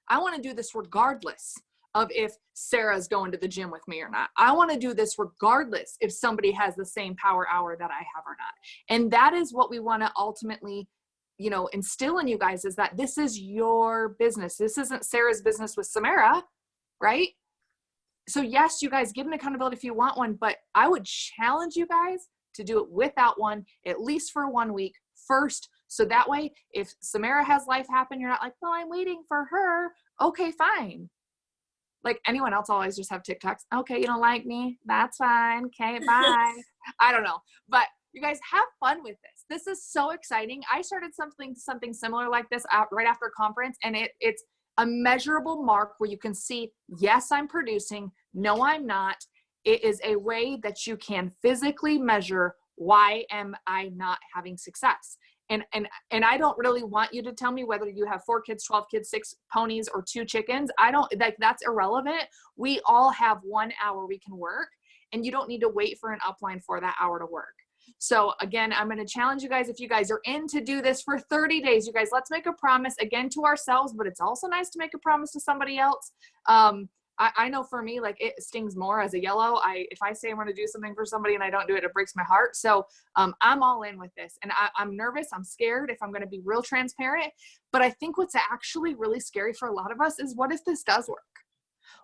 I want to do this regardless of if Sarah's going to the gym with me or not. I want to do this regardless if somebody has the same power hour that I have or not. And that is what we want to ultimately, instill in you guys, is that this is your business. This isn't Sarah's business with Samara, right? So yes, you guys get an accountability if you want one, but I would challenge you guys to do it without one, at least for 1 week first. So that way, if Samara has life happen, you're not like, well, I'm waiting for her. Okay, fine. Like anyone else always just have TikToks. Okay, you don't like me? That's fine. Okay, bye. I don't know. But you guys have fun with this. This is so exciting. I started something similar like this right after conference, and it's a measurable mark where you can see, yes, I'm producing. No, I'm not. It is a way that you can physically measure, why am I not having success? And I don't really want you to tell me whether you have 4 kids, 12 kids, 6 ponies, or 2 chickens. That's irrelevant. We all have 1 hour we can work, and you don't need to wait for an upline for that hour to work. So again, I'm going to challenge you guys, if you guys are in to do this for 30 days, you guys, let's make a promise again to ourselves, but it's also nice to make a promise to somebody else. I know for me, like, it stings more as a yellow. If I say I'm going to do something for somebody and I don't do it, it breaks my heart. So I'm all in with this, and I'm nervous. I'm scared, if I'm going to be real transparent. But I think what's actually really scary for a lot of us is, what if this does work?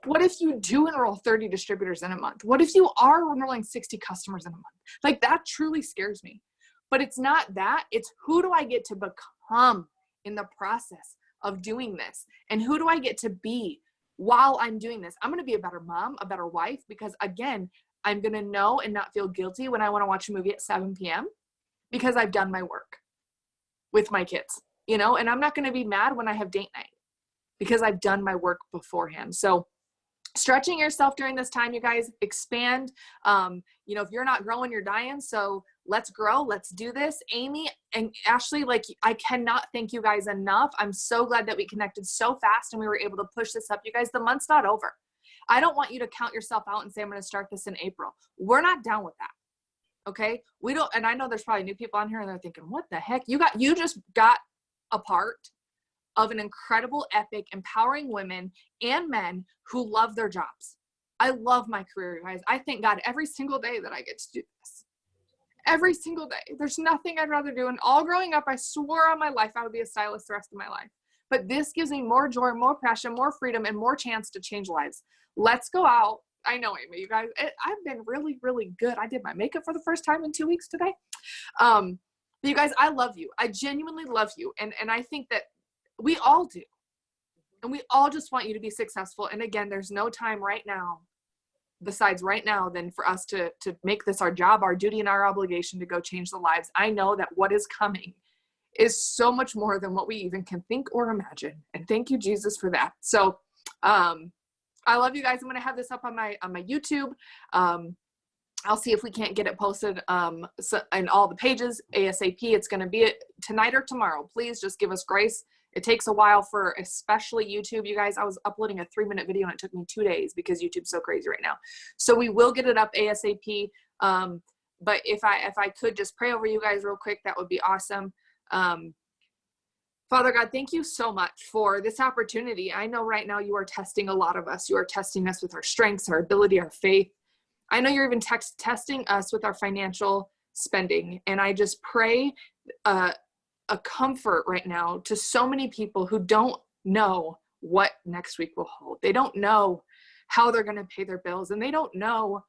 What if you do enroll 30 distributors in a month? What if you are enrolling 60 customers in a month? Like, that truly scares me. But it's not that. It's, who do I get to become in the process of doing this? And who do I get to be while I'm doing this, I'm going to be a better mom, a better wife, because again, I'm going to know and not feel guilty when I want to watch a movie at 7 p.m. because I've done my work with my kids, you know, and I'm not going to be mad when I have date night because I've done my work beforehand. So stretching yourself during this time, you guys, expand. You know, if you're not growing, you're dying. So let's grow. Let's do this. Amy and Ashley, like, I cannot thank you guys enough. I'm so glad that we connected so fast and we were able to push this up. You guys, the month's not over. I don't want you to count yourself out and say, I'm going to start this in April. We're not down with that. Okay. We don't, and I know there's probably new people on here and they're thinking, what the heck? You just got a part of an incredible, epic, empowering women and men who love their jobs. I love my career, guys. I thank God every single day that I get to do this. Every single day. There's nothing I'd rather do. And all growing up, I swore on my life I would be a stylist the rest of my life. But this gives me more joy, more passion, more freedom, and more chance to change lives. Let's go out. I know, Amy, you guys, I've been really, really good. I did my makeup for the first time in 2 weeks today. You guys, I love you. I genuinely love you. And I think that we all do. And we all just want you to be successful. And again, there's no time right now, besides right now, than for us to make this our job, our duty, and our obligation to go change the lives. I know that what is coming is so much more than what we even can think or imagine. And thank you, Jesus, for that. So I love you guys. I'm going to have this up on my YouTube. I'll see if we can't get it posted in all the pages ASAP. It's going to be tonight or tomorrow. Please just give us grace. It takes a while for especially YouTube. You guys, I was uploading a 3-minute video and it took me 2 days because YouTube's so crazy right now. So we will get it up ASAP. But if I could just pray over you guys real quick, that would be awesome. Father God, thank you so much for this opportunity. I know right now you are testing a lot of us. You are testing us with our strengths, our ability, our faith. I know you're even testing us with our financial spending. And I just pray a comfort right now to so many people who don't know what next week will hold. They don't know how they're going to pay their bills, and they don't know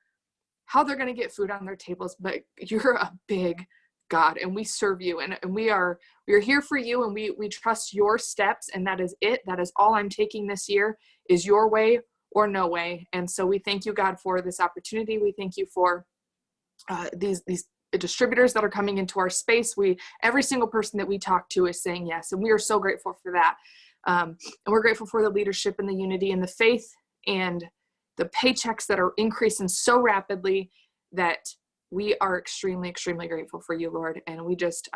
how they're going to get food on their tables, but you're a big God, and we serve you, and we are here for you, and we trust your steps, and that is it. That is all I'm taking this year, is your way or no way. And so we thank you, God, for this opportunity. We thank you for these distributors that are coming into our space. Every single person that we talk to is saying yes, and we are so grateful for that. And we're grateful for the leadership and the unity and the faith and the paychecks that are increasing so rapidly that we are extremely, extremely grateful for you, Lord. And we just,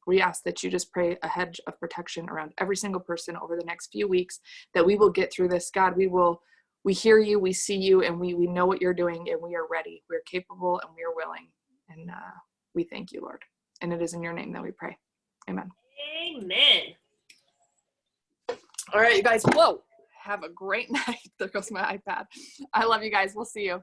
we ask that you just pray a hedge of protection around every single person over the next few weeks, that we will get through this. God, we hear you, we see you, and we know what you're doing, and we are ready. We're capable and we are willing. And we thank you, Lord. And it is in your name that we pray. Amen. Amen. All right, you guys. Whoa. Have a great night. There goes my iPad. I love you guys. We'll see you.